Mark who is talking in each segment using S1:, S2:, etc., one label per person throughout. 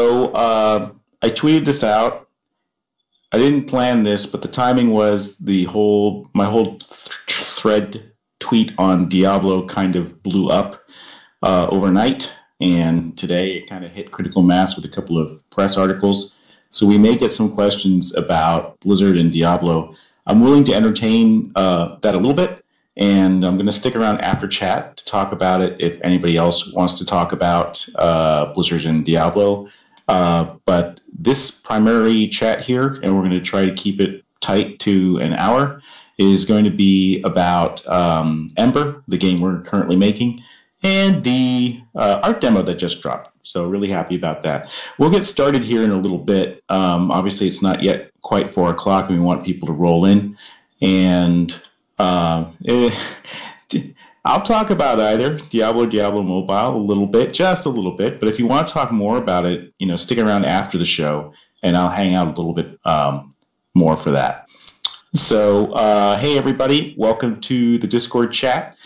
S1: So I tweeted this out. I didn't plan this, but the timing was my whole thread tweet on Diablo kind of blew up overnight, and today it kind of hit critical mass with a couple of press articles. So we may get some questions about Blizzard and Diablo. I'm willing to entertain that a little bit, and I'm going to stick around after chat to talk about it if anybody else wants to talk about Blizzard and Diablo. But this primary chat here, and we're going to try to keep it tight to an hour, is going to be about Ember, the game we're currently making, and the art demo that just dropped. So really happy about that. We'll get started here in a little bit. Obviously, it's not yet quite 4 o'clock, and we want people to roll in. And I'll talk about either Diablo Mobile a little bit, just a little bit. But if you want to talk more about it, stick around after the show, and I'll hang out a little bit more for that. So, hey everybody, welcome to the Discord chat.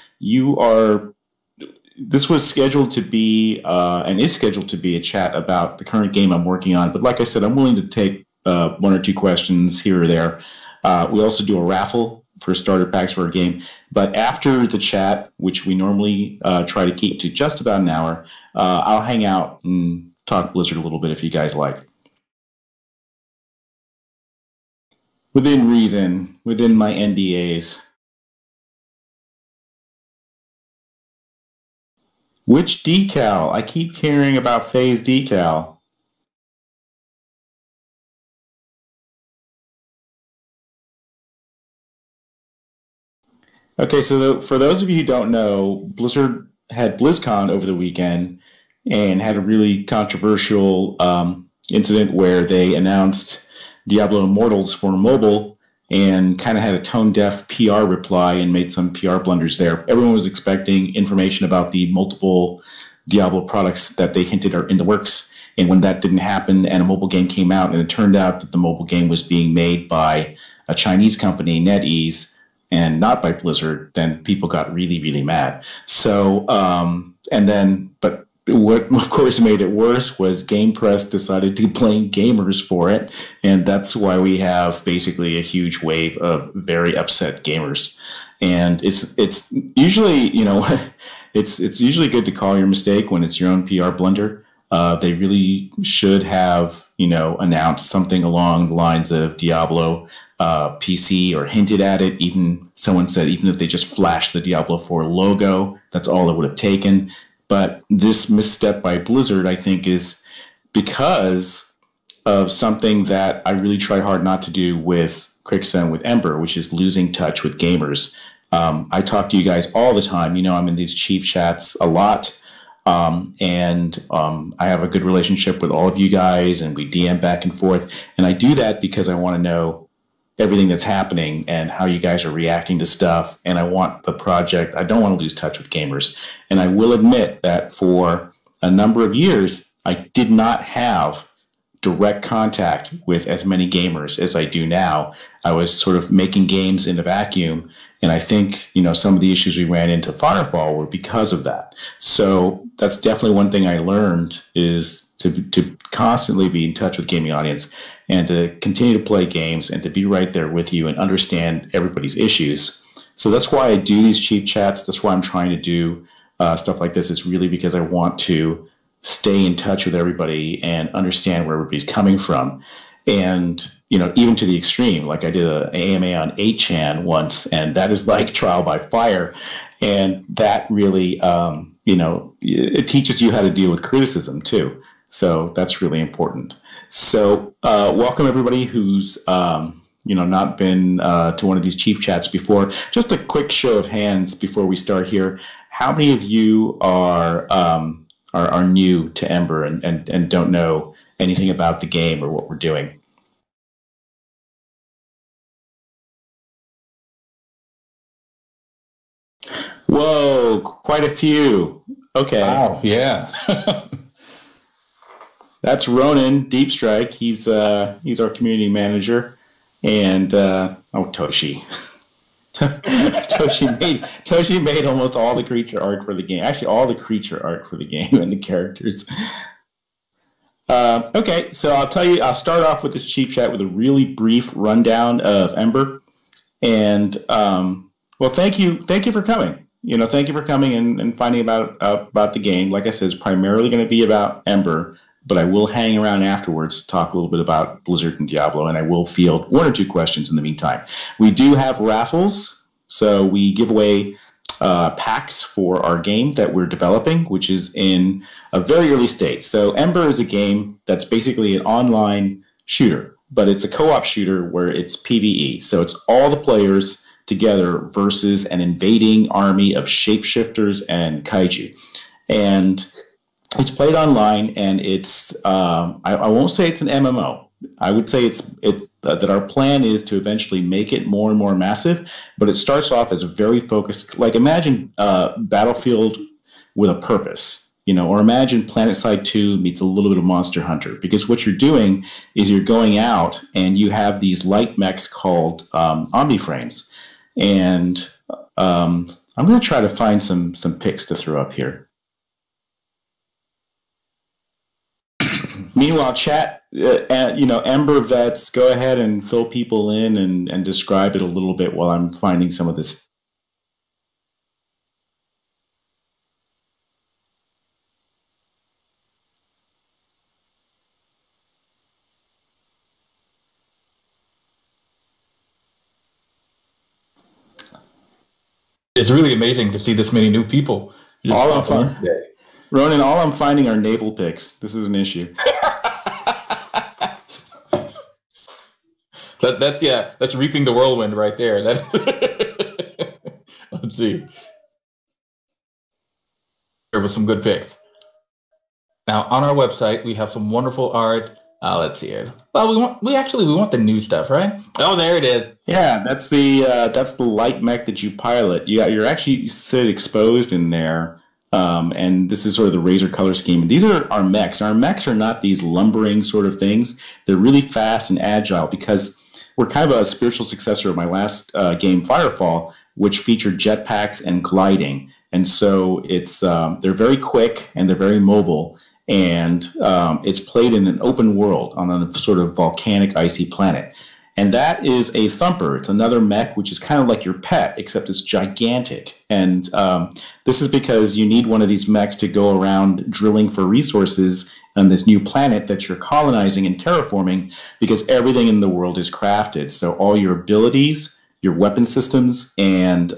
S1: This was scheduled to be and is scheduled to be a chat about the current game I'm working on. But like I said, I'm willing to take 1 or 2 questions here or there. We also do a raffle for starter packs for our game. But after the chat, which we normally try to keep to just about an hour, I'll hang out and talk Blizzard a little bit if you guys like. Within reason, within my NDAs. Which decal? I keep hearing about Phase decal. Okay, so for those of you who don't know, Blizzard had BlizzCon over the weekend and had a really controversial incident where they announced Diablo Immortals for mobile and kind of had a tone-deaf PR reply and made some PR blunders there. Everyone was expecting information about the multiple Diablo products that they hinted are in the works, and when that didn't happen and a mobile game came out, and it turned out that the mobile game was being made by a Chinese company, NetEase, and not by Blizzard, then people got really, really mad. So, but what of course made it worse was Game Press decided to blame gamers for it, and that's why we have basically a huge wave of very upset gamers. And it's usually, it's usually good to call your mistake when it's your own PR blunder. They really should have, announced something along the lines of Diablo PC or hinted at it. Even someone said even if they just flashed the Diablo 4 logo, that's all it would have taken. But this misstep by Blizzard, I think, is because of something that I really try hard not to do with Quixa and with Ember, which is losing touch with gamers. I talk to you guys all the time. I'm in these Chief Chats a lot. I have a good relationship with all of you guys, and we DM back and forth. And I do that because I want to know everything that's happening and how you guys are reacting to stuff. And I want the project. I don't want to lose touch with gamers. And I will admit that for a number of years, I did not have direct contact with as many gamers as I do now. I was sort of making games in a vacuum. And I think, some of the issues we ran into Firefall were because of that. So that's definitely one thing I learned is to constantly be in touch with gaming audience and to continue to play games and to be right there with you and understand everybody's issues. So that's why I do these Chief Chats. That's why I'm trying to do stuff like this. It's really because I want to stay in touch with everybody and understand where everybody's coming from. And, even to the extreme, like I did an AMA on 8chan once, and that is like trial by fire. And that really, it teaches you how to deal with criticism too. So that's really important. So welcome everybody who's, not been to one of these Chief Chats before. Just a quick show of hands before we start here. How many of you are new to Ember and don't know anything about the game or what we're doing? Whoa, quite a few. Okay.
S2: Wow, yeah.
S1: That's Ronan Deep Strike. He's our community manager, and Toshi. Toshi made almost all the creature art for the game. Actually, all the creature art for the game and the characters. Okay, so I'll tell you. I'll start off with this Chief Chat with a really brief rundown of Ember. And well, thank you for coming. Thank you for coming and finding about the game. Like I said, it's primarily going to be about Ember, but I will hang around afterwards to talk a little bit about Blizzard and Diablo, and I will field one or two questions in the meantime. We do have raffles, so we give away packs for our game that we're developing, which is in a very early stage. So Ember is a game that's basically an online shooter, but it's a co-op shooter where it's PvE. So it's all the players together versus an invading army of shapeshifters and kaiju. And it's played online, and it's I won't say it's an MMO. I would say it's that our plan is to eventually make it more and more massive, but it starts off as a very focused, like imagine Battlefield with a purpose, or imagine PlanetSide 2 meets a little bit of Monster Hunter, because what you're doing is you're going out and you have these light mechs called Omniframes, and I'm going to try to find some pics to throw up here. Meanwhile, chat, Ember vets, go ahead and fill people in and describe it a little bit while I'm finding some of this.
S2: It's really amazing to see this many new people.
S1: Ronan, all I'm finding are naval pics. This is an issue.
S2: That's reaping the whirlwind right there. Let's see. There was some good pics. Now on our website we have some wonderful art. Let's see here. Well, we want the new stuff, right? Oh, there it is.
S1: Yeah, that's the light mech that you pilot. You're actually sit exposed in there. And this is sort of the Razor color scheme. And these are our mechs. Our mechs are not these lumbering sort of things. They're really fast and agile because we're kind of a spiritual successor of my last game, Firefall, which featured jetpacks and gliding. And so they're very quick and they're very mobile. And it's played in an open world on a sort of volcanic, icy planet. And that is a thumper. It's another mech, which is kind of like your pet, except it's gigantic. And this is because you need one of these mechs to go around drilling for resources on this new planet that you're colonizing and terraforming, because everything in the world is crafted. So all your abilities, your weapon systems, and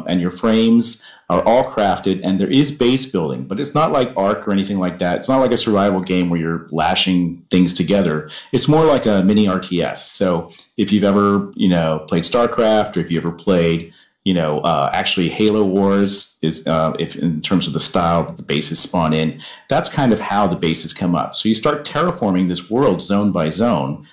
S1: your frames are all crafted, and there is base building, but it's not like Ark or anything like that. It's not like a survival game where you're lashing things together. It's more like a mini RTS. So if you've ever, played StarCraft, or if you ever played, actually Halo Wars, is if in terms of the style that the bases spawn in, that's kind of how the bases come up. So you start terraforming this world zone by zone,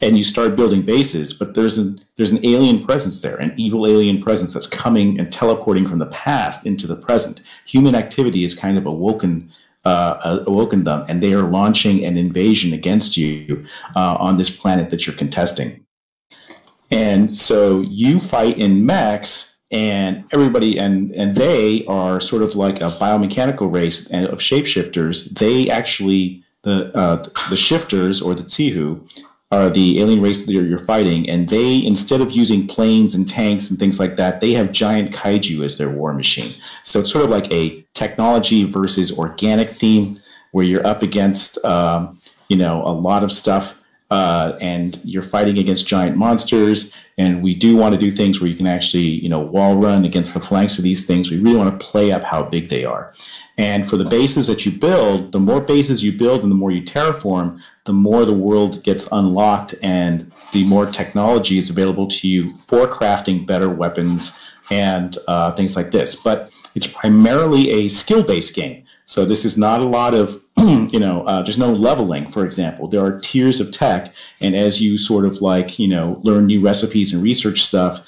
S1: and you start building bases, but there's an alien presence there, an evil alien presence that's coming and teleporting from the past into the present. Human activity has kind of awoken them, and they are launching an invasion against you on this planet that you're contesting. And so you fight in mechs, and everybody, and they are sort of like a biomechanical race of shapeshifters. They actually, the shifters, or the Tsihu, are the alien race that you're fighting, and they, instead of using planes and tanks and things like that, they have giant kaiju as their war machine. So it's sort of like a technology versus organic theme, where you're up against a lot of stuff, and you're fighting against giant monsters. And we do want to do things where you can actually wall run against the flanks of these things. We really want to play up how big they are. And for the bases that you build, the more bases you build and the more you terraform, the more the world gets unlocked and the more technology is available to you for crafting better weapons and things like this. But it's primarily a skill-based game. So this is not a lot of, there's no leveling, for example. There are tiers of tech, and as you sort of learn new recipes and research stuff,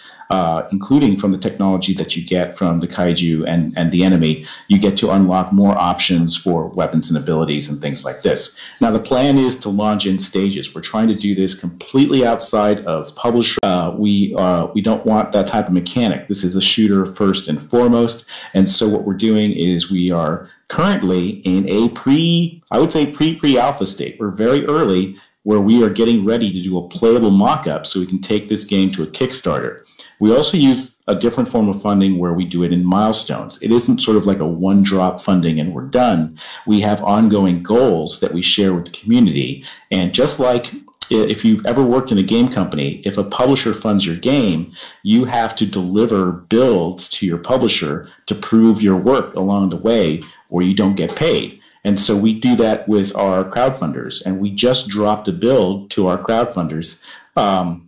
S1: including from the technology that you get from the kaiju and the enemy. You get to unlock more options for weapons and abilities and things like this. Now, the plan is to launch in stages. We're trying to do this completely outside of publisher. We don't want that type of mechanic. This is a shooter first and foremost. And so what we're doing is we are currently in a pre-alpha state. We're very early, where we are getting ready to do a playable mock-up so we can take this game to a Kickstarter. We also use a different form of funding where we do it in milestones. It isn't sort of like a one-drop funding and we're done. We have ongoing goals that we share with the community. And just like if you've ever worked in a game company, if a publisher funds your game, you have to deliver builds to your publisher to prove your work along the way, or you don't get paid. And so we do that with our crowdfunders. And we just dropped a build to our crowdfunders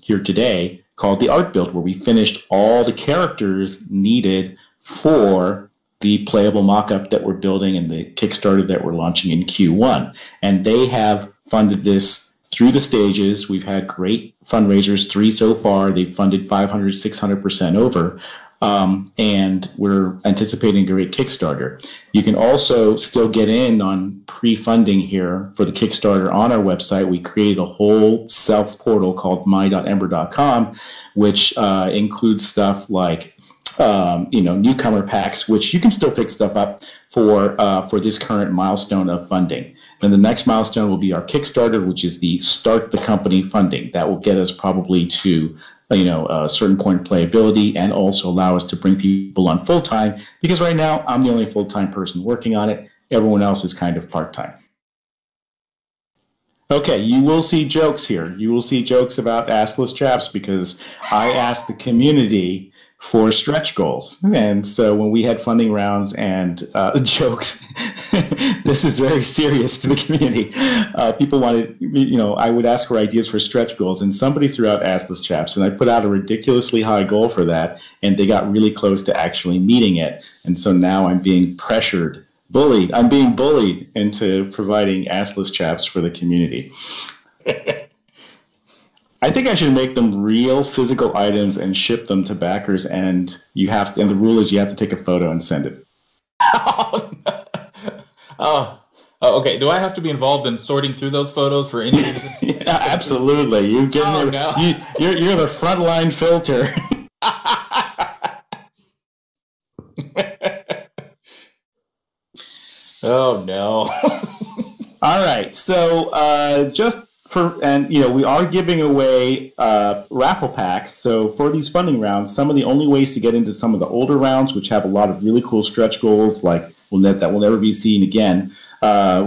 S1: here today called the art build, where we finished all the characters needed for the playable mock-up that we're building and the Kickstarter that we're launching in Q1. And they have funded this through the stages. We've had great fundraisers, 3 so far. They've funded 500, 600% over. And we're anticipating a great Kickstarter. You can also still get in on pre-funding here for the Kickstarter on our website. We created a whole self-portal called my.ember.com, which includes stuff like newcomer packs, which you can still pick stuff up for this current milestone of funding. Then the next milestone will be our Kickstarter, which is the Start the Company funding. That will get us probably to a certain point of playability and also allow us to bring people on full-time, because right now I'm the only full-time person working on it. Everyone else is kind of part-time. Okay, you will see jokes here. You will see jokes about assless chaps because I asked the community for stretch goals. And so when we had funding rounds and jokes, this is very serious to the community. People wanted, I would ask for ideas for stretch goals, and somebody threw out assless chaps, and I put out a ridiculously high goal for that, and they got really close to actually meeting it. And so now I'm being bullied. I'm being bullied into providing assless chaps for the community. I think I should make them real physical items and ship them to backers, and the rule is you have to take a photo and send it.
S2: Oh, okay. Do I have to be involved in sorting through those photos for any reason?
S1: Yeah, absolutely. You're the frontline filter.
S2: Oh no.
S1: All right. So we are giving away raffle packs. So for these funding rounds, some of the only ways to get into some of the older rounds, which have a lot of really cool stretch goals, like that will never be seen again,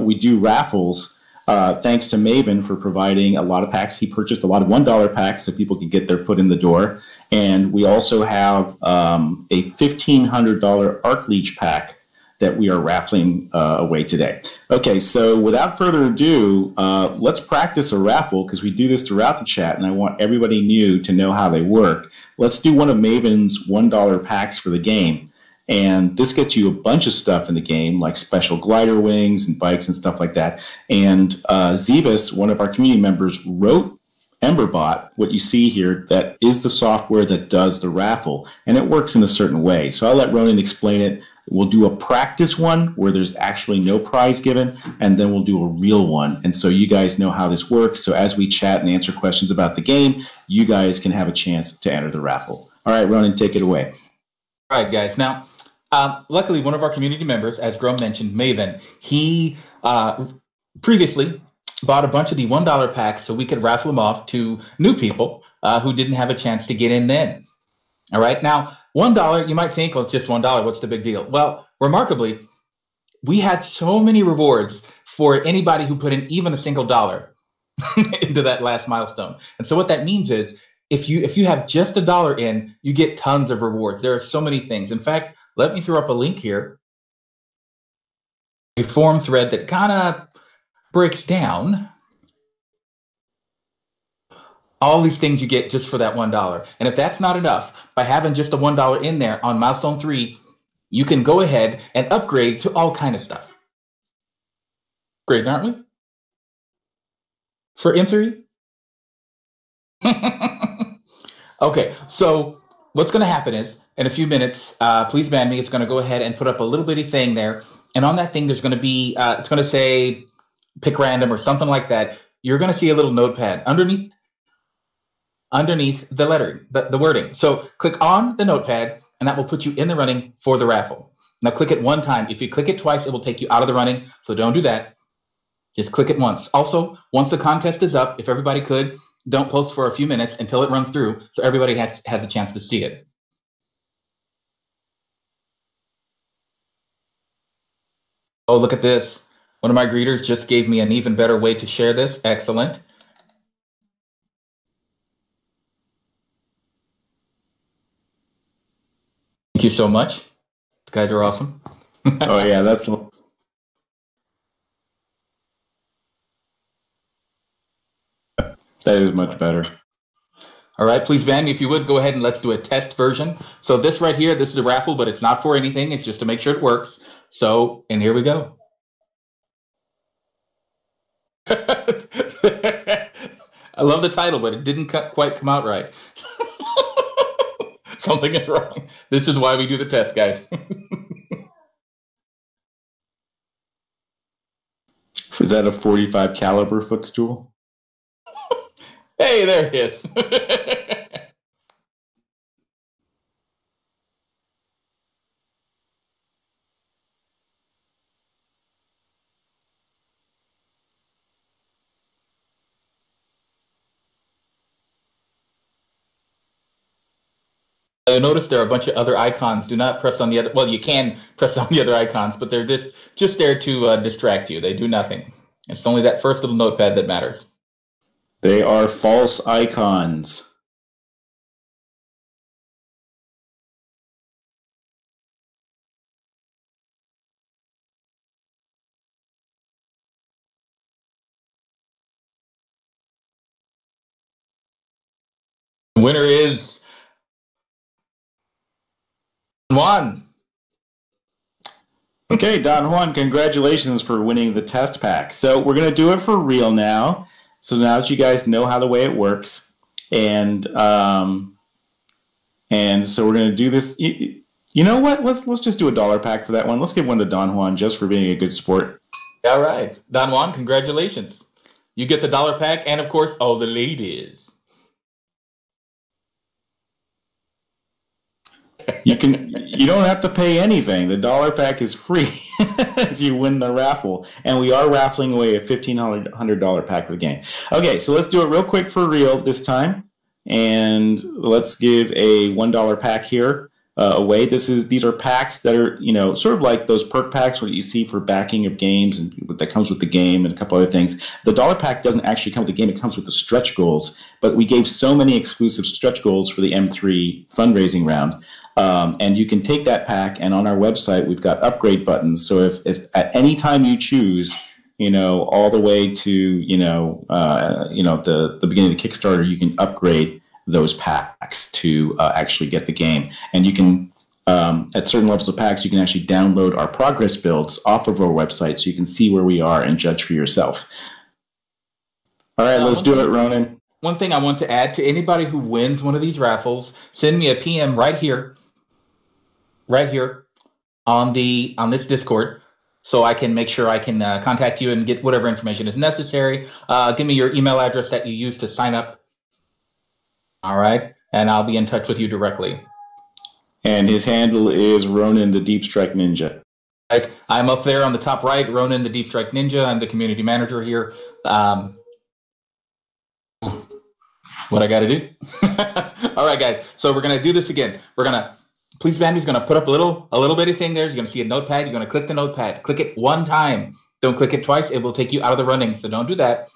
S1: we do raffles. Thanks to Maven for providing a lot of packs. He purchased a lot of $1 packs so people can get their foot in the door. And we also have a $1,500 Arc Leech pack that we are raffling away today. Okay, so without further ado, let's practice a raffle, because we do this throughout the chat, and I want everybody new to know how they work. Let's do one of Maven's $1 packs for the game. And this gets you a bunch of stuff in the game, like special glider wings and bikes and stuff like that. And Zevis, one of our community members, wrote EmberBot, what you see here, that is the software that does the raffle. And it works in a certain way. So I'll let Ronan explain it. We'll do a practice one where there's actually no prize given, and then we'll do a real one. And so you guys know how this works. So as we chat and answer questions about the game, you guys can have a chance to enter the raffle. All right, Ronan, take it away.
S2: All right, guys. Now, luckily, one of our community members, as Grom mentioned, Maven, he previously bought a bunch of the $1 packs so we could raffle them off to new people who didn't have a chance to get in then. All right. Now, $1, you might think, oh, it's just $1. What's the big deal? Well, remarkably, we had so many rewards for anybody who put in even a single dollar into that last milestone. And so what that means is if you have just $1 in, you get tons of rewards. There are so many things. In fact, let me throw up a link here, a forum thread that kind of breaks down all these things you get just for that $1. And if that's not enough, by having just the $1 in there on milestone 3, you can go ahead and upgrade to all kind of stuff. Great, aren't we? For M3? Okay, so what's going to happen is in a few minutes, please ban me. It's going to go ahead and put up a little bitty thing there. And on that thing, there's going to be, it's going to say pick random or something like that. You're going to see a little notepad underneath the lettering, the wording. So click on the notepad, and that will put you in the running for the raffle. Now click it one time. If you click it twice, it will take you out of the running. So don't do that. Just click it once. Also, once the contest is up, if everybody could, don't post for a few minutes until it runs through so everybody has a chance to see it. Oh, look at this. One of my greeters just gave me an even better way to share this. Excellent. Thank you so much. You guys are awesome.
S1: Oh yeah, that is much better.
S2: All right, please ban me if you would. Go ahead and let's do a test version. So this right here, this is a raffle, but it's not for anything. It's just to make sure it works. So, and here we go. I love the title, but it didn't quite come out right. Something is wrong. This is why we do the test, guys.
S1: Is that a 45 caliber footstool?
S2: Hey, there it is. You'll notice there are a bunch of other icons. Do not press on the other. Well, you can press on the other icons, but they're just there to distract you. They do nothing. It's only that first little notepad that matters.
S1: They are false icons.
S2: The winner is Juan.
S1: Okay, Don Juan, congratulations for winning the test pack. So we're going to do it for real now. So now that you guys know how the way it works, and so we're going to do this. You know what? Let's just do $1 pack for that one. Let's give one to Don Juan just for being a good sport.
S2: All right, Don Juan, congratulations. You get the $1 pack, and of course, all the ladies.
S1: You don't have to pay anything. The $1 pack is free if you win the raffle. And we are raffling away a $1,500 pack for the game. Okay, so let's do it real quick for real this time. And let's give a $1 pack here away. These are packs that are, sort of like those perk packs what you see for backing of games and that comes with the game and a couple other things. The $1 pack doesn't actually come with the game. It comes with the stretch goals. But we gave so many exclusive stretch goals for the M3 fundraising round. And you can take that pack, and on our website, we've got upgrade buttons. So if at any time you choose, all the way to, the beginning of the Kickstarter, you can upgrade those packs to actually get the game. And you can, at certain levels of packs, you can actually download our progress builds off of our website so you can see where we are and judge for yourself. All right, let's do it, Ronan.
S2: One thing I want to add to anybody who wins one of these raffles, send me a PM right here on this Discord, so I can make sure I can contact you and get whatever information is necessary. Give me your email address that you use to sign up. All right, and I'll be in touch with you directly.
S1: And his handle is Ronan the Deep Strike Ninja.
S2: Right, I'm up there on the top right, Ronan the Deep Strike Ninja. I'm the community manager here. What I got to do? All right, guys. So we're gonna do this again. Please, Bandy's going to put up a little bitty thing there. You're going to see a notepad. You're going to click the notepad. Click it one time. Don't click it twice. It will take you out of the running. So don't do that.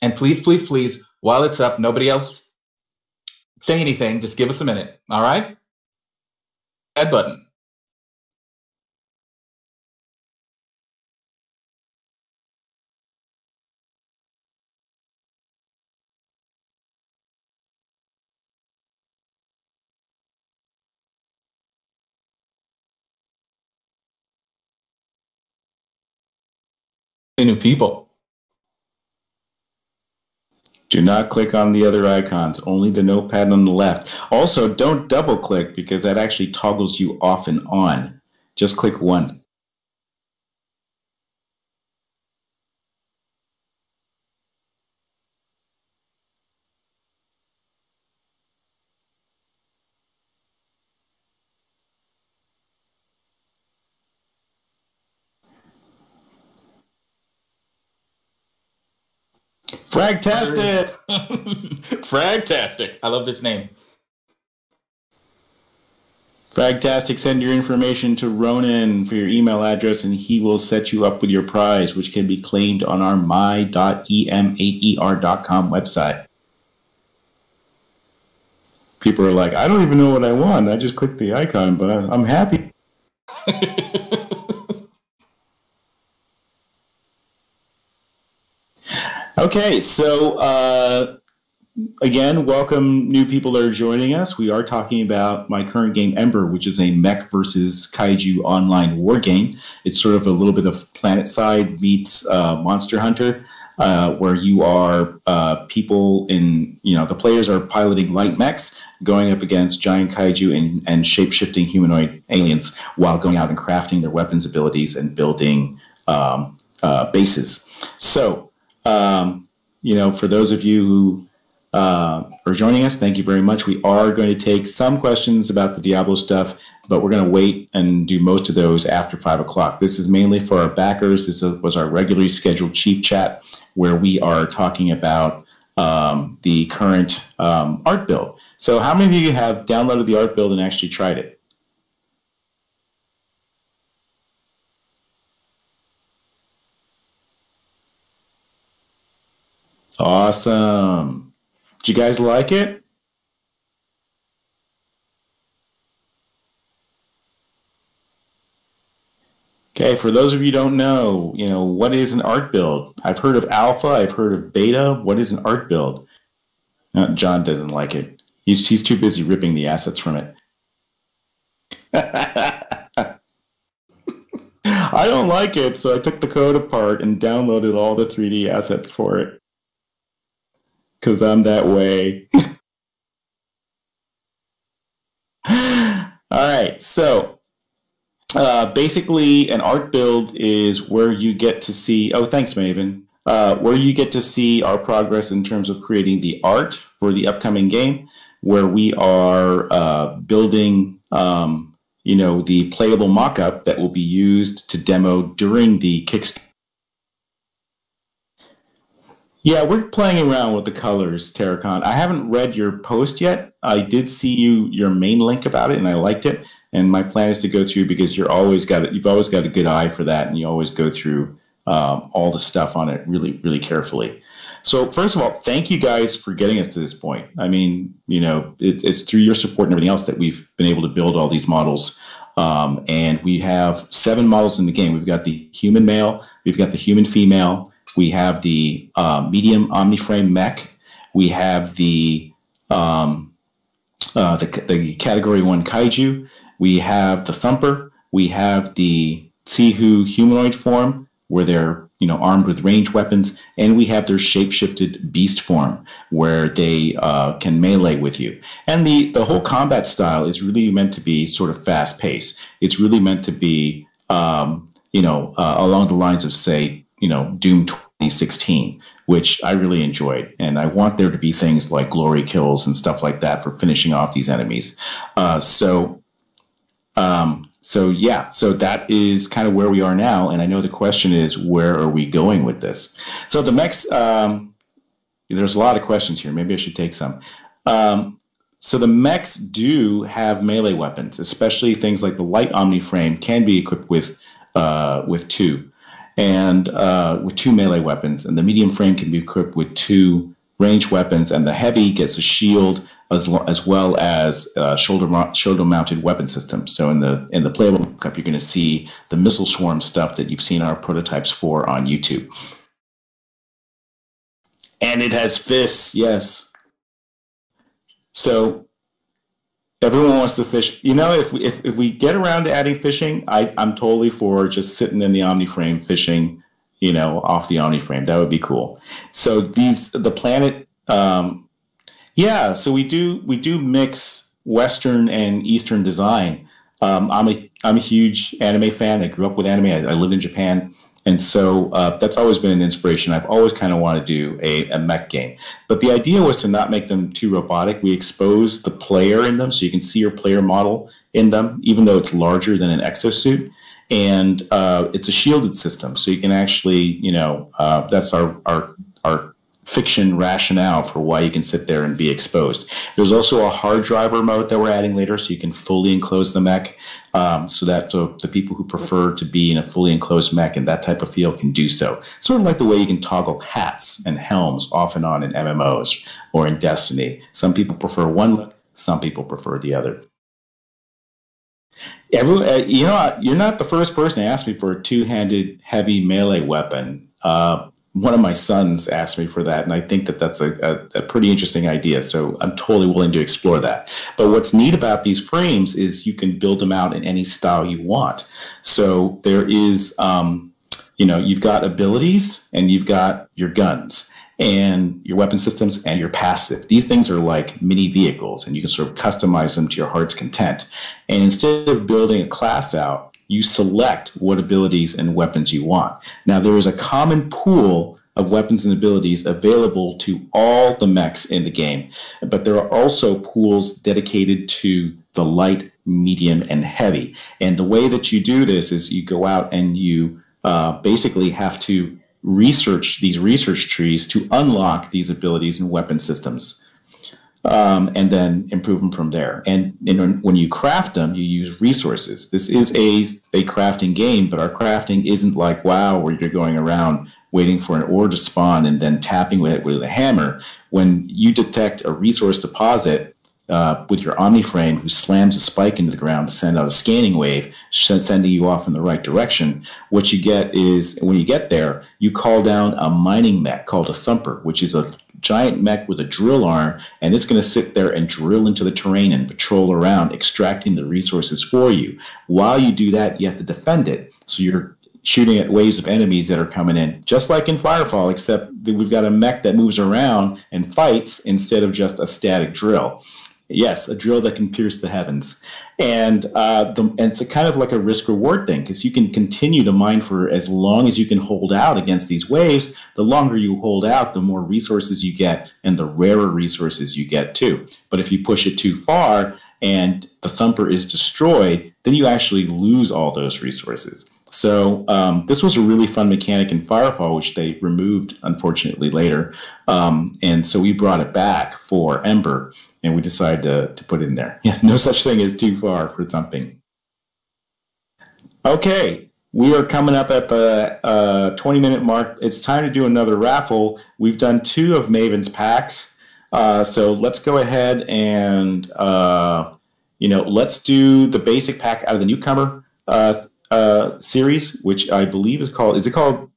S2: And please, please, please, while it's up, nobody else say anything. Just give us a minute. All right? Add button. New people.
S1: Do not click on the other icons, only the notepad on the left. Also, don't double click because that actually toggles you off and on. Just click once. Fragtastic!
S2: Fragtastic. I love this name.
S1: Fragtastic, send your information to Ronan for your email address, and he will set you up with your prize, which can be claimed on our my.em8er.com website. People are like, I don't even know what I want. I just clicked the icon, but I'm happy. Okay, so again, welcome new people that are joining us. We are talking about my current game, Ember, which is a mech versus kaiju online war game. It's sort of a little bit of PlanetSide meets Monster Hunter, where you are people in, the players are piloting light mechs going up against giant kaiju and shape-shifting humanoid aliens while going out and crafting their weapons abilities and building bases. So, for those of you who are joining us, thank you very much. We are going to take some questions about the Diablo stuff, but we're going to wait and do most of those after 5 o'clock. This is mainly for our backers. This was our regularly scheduled Chief Chat, where we are talking about the current art build. So how many of you have downloaded the art build and actually tried it? Awesome. Did you guys like it? Okay, for those of you who don't know, what is an art build? I've heard of alpha, I've heard of beta. What is an art build? John doesn't like it. He's too busy ripping the assets from it. I don't like it, so I took the code apart and downloaded all the 3D assets for it. Because I'm that way. All right, so basically an art build is where you get to see, thanks Maven, where you get to see our progress in terms of creating the art for the upcoming game, where we are building the playable mock-up that will be used to demo during the Kickstarter. Yeah, we're playing around with the colors, Terracon. I haven't read your post yet. I did see your main link about it, and I liked it. And my plan is to go through, because you've always got a good eye for that, and you always go through all the stuff on it really, really carefully. So first of all, thank you guys for getting us to this point. I mean, it's through your support and everything else that we've been able to build all these models. And we have 7 models in the game. We've got the human male, we've got the human female, we have the medium omniframe mech, we have the category 1 kaiju, we have the thumper, we have the Tsihu humanoid form, where they're armed with ranged weapons, and we have their shape-shifted beast form, where they can melee with you. And the whole combat style is really meant to be sort of fast-paced. It's really meant to be along the lines of, say, Doom 2016, which I really enjoyed. And I want there to be things like glory kills and stuff like that for finishing off these enemies. So that is kind of where we are now. And I know the question is, where are we going with this? So the mechs, there's a lot of questions here. Maybe I should take some. So the mechs do have melee weapons, especially things like the light omniframe can be equipped with 2. And with 2 melee weapons, and the medium frame can be equipped with 2 ranged weapons, and the heavy gets a shield as well as shoulder-mounted weapon system. So in the playable mock-up, you're going to see the missile swarm stuff that you've seen our prototypes for on YouTube. And it has fists, yes. So everyone wants to fish. If we get around to adding fishing, I'm totally for just sitting in the OmniFrame fishing, off the OmniFrame. That would be cool. So the planet Um, yeah, so we do mix Western and Eastern design. I'm a huge anime fan. I grew up with anime. I lived in Japan, and so that's always been an inspiration. I've always kind of wanted to do a mech game, but the idea was to not make them too robotic. We expose the player in them, so you can see your player model in them, even though it's larger than an exosuit. And it's a shielded system, so you can actually, that's our fiction rationale for why you can sit there and be exposed. There's also a hard driver mode that we're adding later, so you can fully enclose the mech, so that the people who prefer to be in a fully enclosed mech and that type of feel can do so. Sort of like the way you can toggle hats and helms off and on in MMOs or in Destiny. Some people prefer one look, some people prefer the other. You're not the first person to ask me for a two-handed heavy melee weapon. One of my sons asked me for that, and I think that that's a pretty interesting idea. So I'm totally willing to explore that. But what's neat about these frames is you can build them out in any style you want. So there is, you've got abilities and you've got your guns and your weapon systems and your passive. These things are like mini vehicles, and you can sort of customize them to your heart's content. And instead of building a class out, you select what abilities and weapons you want. Now, there is a common pool of weapons and abilities available to all the mechs in the game, but there are also pools dedicated to the light, medium, and heavy. And the way that you do this is you go out and you basically have to research these research trees to unlock these abilities and weapon systems, and then improve them from there. And when you craft them, you use resources. This is a crafting game, but our crafting isn't like WoW, where you're going around waiting for an ore to spawn and then tapping it with a hammer. When you detect a resource deposit with your Omniframe, who slams a spike into the ground to send out a scanning wave, sending you off in the right direction, what you get is, when you get there, you call down a mining mech called a Thumper, which is a giant mech with a drill arm, and it's going to sit there and drill into the terrain and patrol around, extracting the resources for you. While you do that, you have to defend it. So you're shooting at waves of enemies that are coming in, just like in Firefall, except that we've got a mech that moves around and fights instead of just a static drill. Yes, a drill that can pierce the heavens. And it's a kind of like a risk-reward thing, because you can continue to mine for as long as you can hold out against these waves. The longer you hold out, the more resources you get, and the rarer resources you get too. But if you push it too far and the Thumper is destroyed, then you actually lose all those resources. So this was a really fun mechanic in Firefall, which they removed, unfortunately, later. And so we brought it back for Ember, and we decided to put it in there. Yeah, no such thing as too far for thumping. Okay, we are coming up at the 20-minute mark. It's time to do another raffle. We've done 2 of Maven's packs. So let's go ahead and, let's do the basic pack out of the newcomer series, which I believe is it called?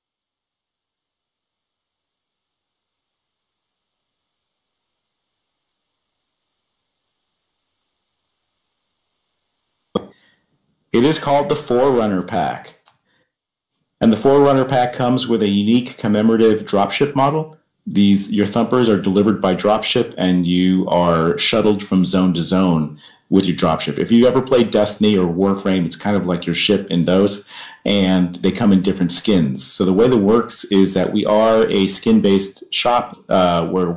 S1: It is called the Forerunner pack. And the Forerunner pack comes with a unique commemorative dropship model. Your thumpers are delivered by dropship, and you are shuttled from zone to zone with your dropship. If you ever played Destiny or Warframe, it's kind of like your ship in those, and they come in different skins. So the way that works is that we are a skin-based shop, where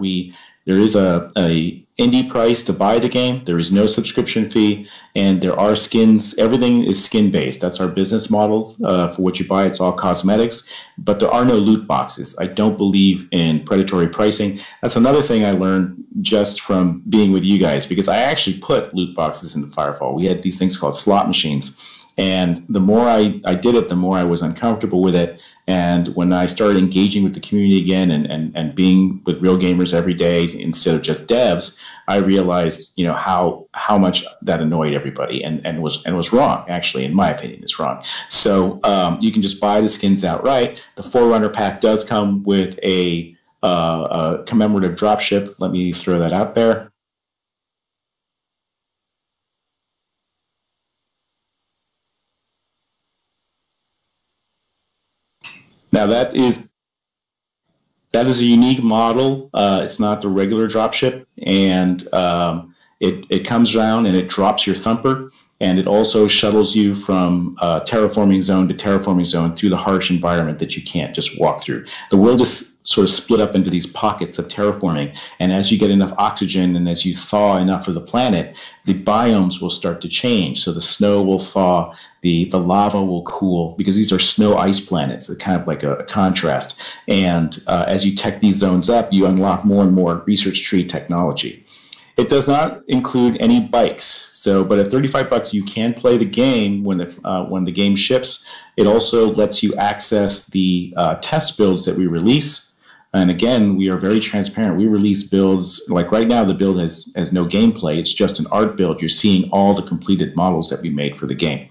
S1: there is a indie price to buy the game. There is no subscription fee, and there are skins. Everything is skin-based. That's our business model for what you buy. It's all cosmetics, but there are no loot boxes. I don't believe in predatory pricing. That's another thing I learned just from being with you guys, because I actually put loot boxes into Firefall. We had these things called slot machines, and the more I did it, the more I was uncomfortable with it. And when I started engaging with the community again, and being with real gamers every day instead of just devs, I realized, how much that annoyed everybody, and was wrong. Actually, in my opinion, it's wrong. So you can just buy the skins outright. The Forerunner pack does come with a commemorative dropship. Let me throw that out there. Now that is that is a unique model. It's not the regular dropship, and it comes around and it drops your thumper, and it also shuttles you from terraforming zone to terraforming zone through the harsh environment that you can't just walk through. The world is sort of split up into these pockets of terraforming, and as you get enough oxygen and as you thaw enough of the planet, the biomes will start to change. So the snow will thaw, the lava will cool, because these are snow ice planets. It's kind of like a contrast. And as you tech these zones up, you unlock more and more research tree technology. It does not include any bikes. So, but at $35, you can play the game when the game ships. It also lets you access the test builds that we release. And again, we are very transparent. We release builds, like right now, the build has no gameplay. It's just an art build. You're seeing all the completed models that we made for the game.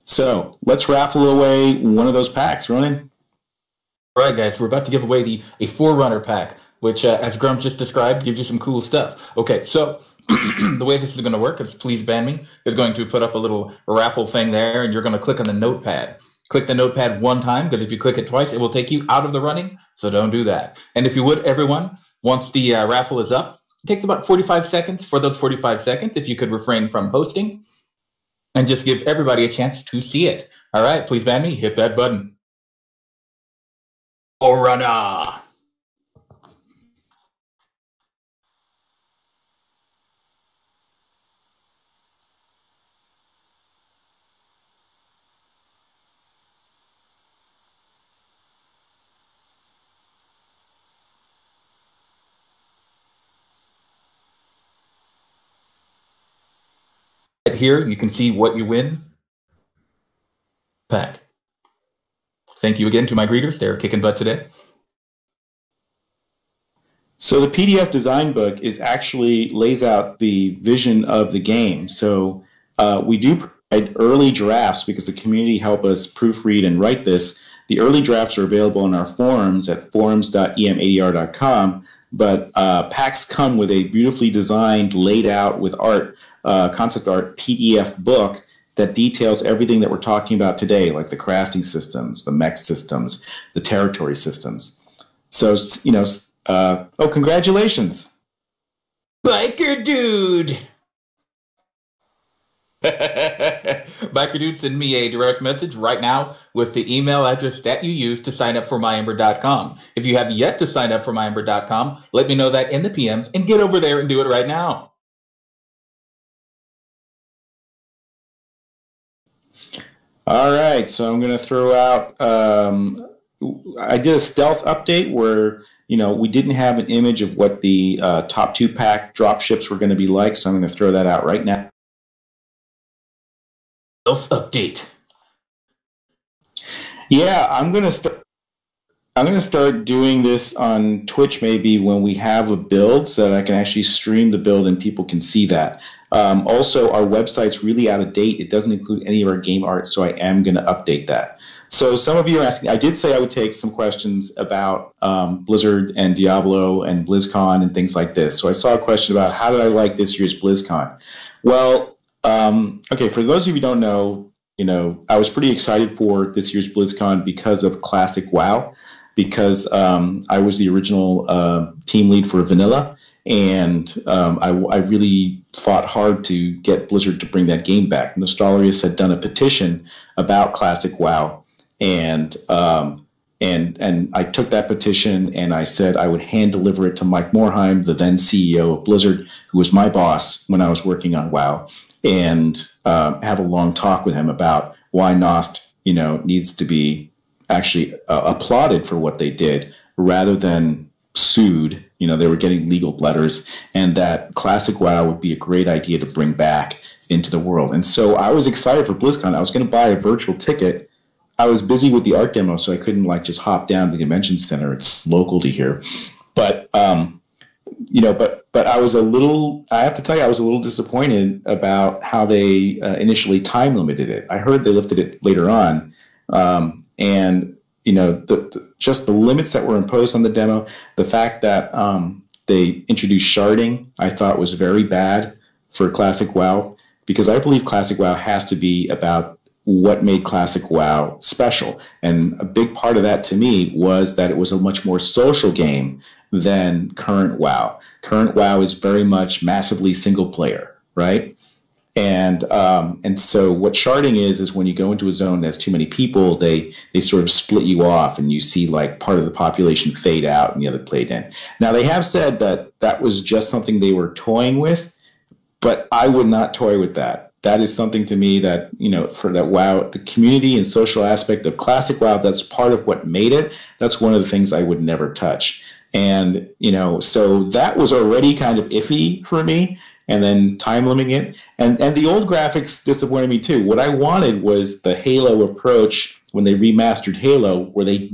S1: So let's raffle away one of those packs, Ronan.
S2: All right, guys, we're about to give away a Forerunner pack, which, as Grumps just described, gives you some cool stuff. Okay, so the way this is going to work is Please Ban Me is going to put up a little raffle thing there, and you're going to click on the notepad. Click the notepad one time, because if you click it twice, it will take you out of the running, so don't do that. And if you would, everyone, once the raffle is up, it takes about 45 seconds. For those 45 seconds, if you could refrain from posting and just give everybody a chance to see it. All right, Please Ban Me, hit that button. Forerunner! Here, you can see what you win. Pack. Thank you again to my greeters. They're kicking butt today.
S1: So the PDF design book actually lays out the vision of the game. So we do provide early drafts because the community helped us proofread and write this. The early drafts are available on our forums at forums.emadr.com. But packs come with a beautifully designed, laid out with art, concept art PDF book that details everything that we're talking about today, like the crafting systems, the mech systems, the territory systems. So, you know, oh, congratulations.
S2: Biker Dude! Biker Dude, send me a direct message right now with the email address that you use to sign up for myember.com. If you have yet to sign up for myember.com, let me know that in the PMs and get over there and do it right now.
S1: All right, so I'm going to throw out, I did a stealth update where, you know, we didn't have an image of what the top 2-pack drop ships were going to be like, so I'm going to throw that out right now.
S2: Update.
S1: Yeah, I'm gonna start doing this on Twitch maybe when we have a build, so that I can actually stream the build and people can see that. Also, our website's really out of date. It doesn't include any of our game art, so I am going to update that. So some of you are asking, I did say I would take some questions about Blizzard and Diablo and BlizzCon and things like this. So I saw a question about how did I like this year's BlizzCon? Well, okay, for those of you who don't know, you know, I was pretty excited for this year's BlizzCon because of Classic WoW, because I was the original team lead for Vanilla, and I I fought hard to get Blizzard to bring that game back. Nostalrius had done a petition about Classic WoW, and I took that petition and I said I would hand deliver it to Mike Morheim, the then CEO of Blizzard, who was my boss when I was working on WoW, and have a long talk with him about why Nost, you know, needs to be actually applauded for what they did rather than sued. You know, they were getting legal letters, and that Classic WoW would be a great idea to bring back into the world. And so I was excited for BlizzCon. I was going to buy a virtual ticket. I was busy with the art demo, so I couldn't like just hop down to the convention center. It's local to here. But you know, but I was a little, I have to tell you, I was a little disappointed about how they initially time limited it. I heard they lifted it later on. And, you know, just the limits that were imposed on the demo, the fact that they introduced sharding, I thought was very bad for Classic WoW, because I believe Classic WoW has to be about what made Classic WoW special. And a big part of that to me was that it was a much more social game than current WoW. Current WoW is very much massively single player, right? And so what sharding is when you go into a zone that has too many people, they sort of split you off, and you see like part of the population fade out and the other played in. Now they have said that that was just something they were toying with, but I would not toy with that. That is something to me that, for that WoW, the community and social aspect of Classic WoW, that's part of what made it. That's one of the things I would never touch. And, so that was already kind of iffy for me. And then time limiting it. And the old graphics disappointed me too. What I wanted was the Halo approach when they remastered Halo, where they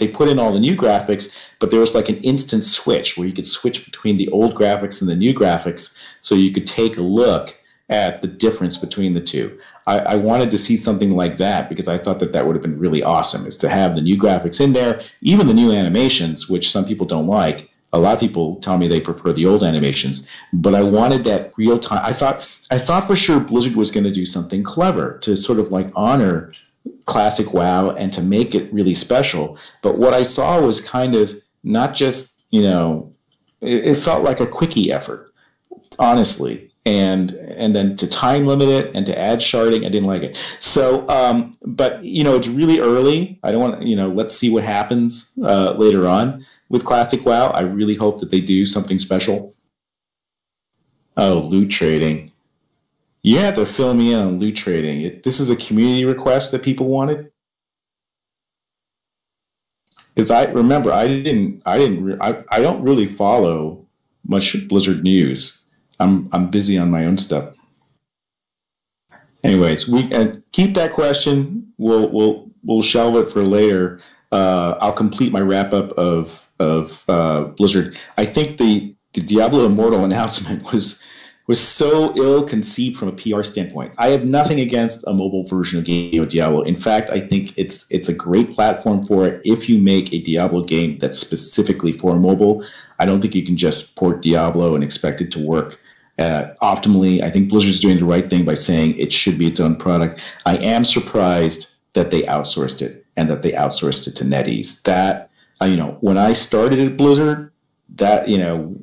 S1: put in all the new graphics, but there was like an instant switch where you could switch between the old graphics and the new graphics, so you could take a look at the difference between the two. I wanted to see something like that because I thought that would have been really awesome, is to have the new graphics in there, even the new animations, which some people don't like. A lot of people tell me they prefer the old animations, but I wanted that real time. I thought for sure Blizzard was going to do something clever to sort of like honor Classic WoW and to make it really special. But what I saw was kind of not just, it felt like a quickie effort, honestly. And then to time limit it and to add sharding, I didn't like it. So, but it's really early. I don't want let's see what happens later on with Classic WoW. I really hope that they do something special. Oh, loot trading. You have to fill me in on loot trading. This is a community request that people wanted. Because I remember I don't really follow much Blizzard news. I'm busy on my own stuff. Anyways, we keep that question. We'll shelve it for later. I'll complete my wrap up of Blizzard. I think the Diablo Immortal announcement was so ill-conceived from a PR standpoint. I have nothing against a mobile version of game of Diablo. In fact, I think it's a great platform for it if you make a Diablo game that's specifically for mobile. I don't think you can just port Diablo and expect it to work optimally. I think Blizzard's doing the right thing by saying it should be its own product. I am surprised that they outsourced it and that they outsourced it to NetEase. That, when I started at Blizzard, that,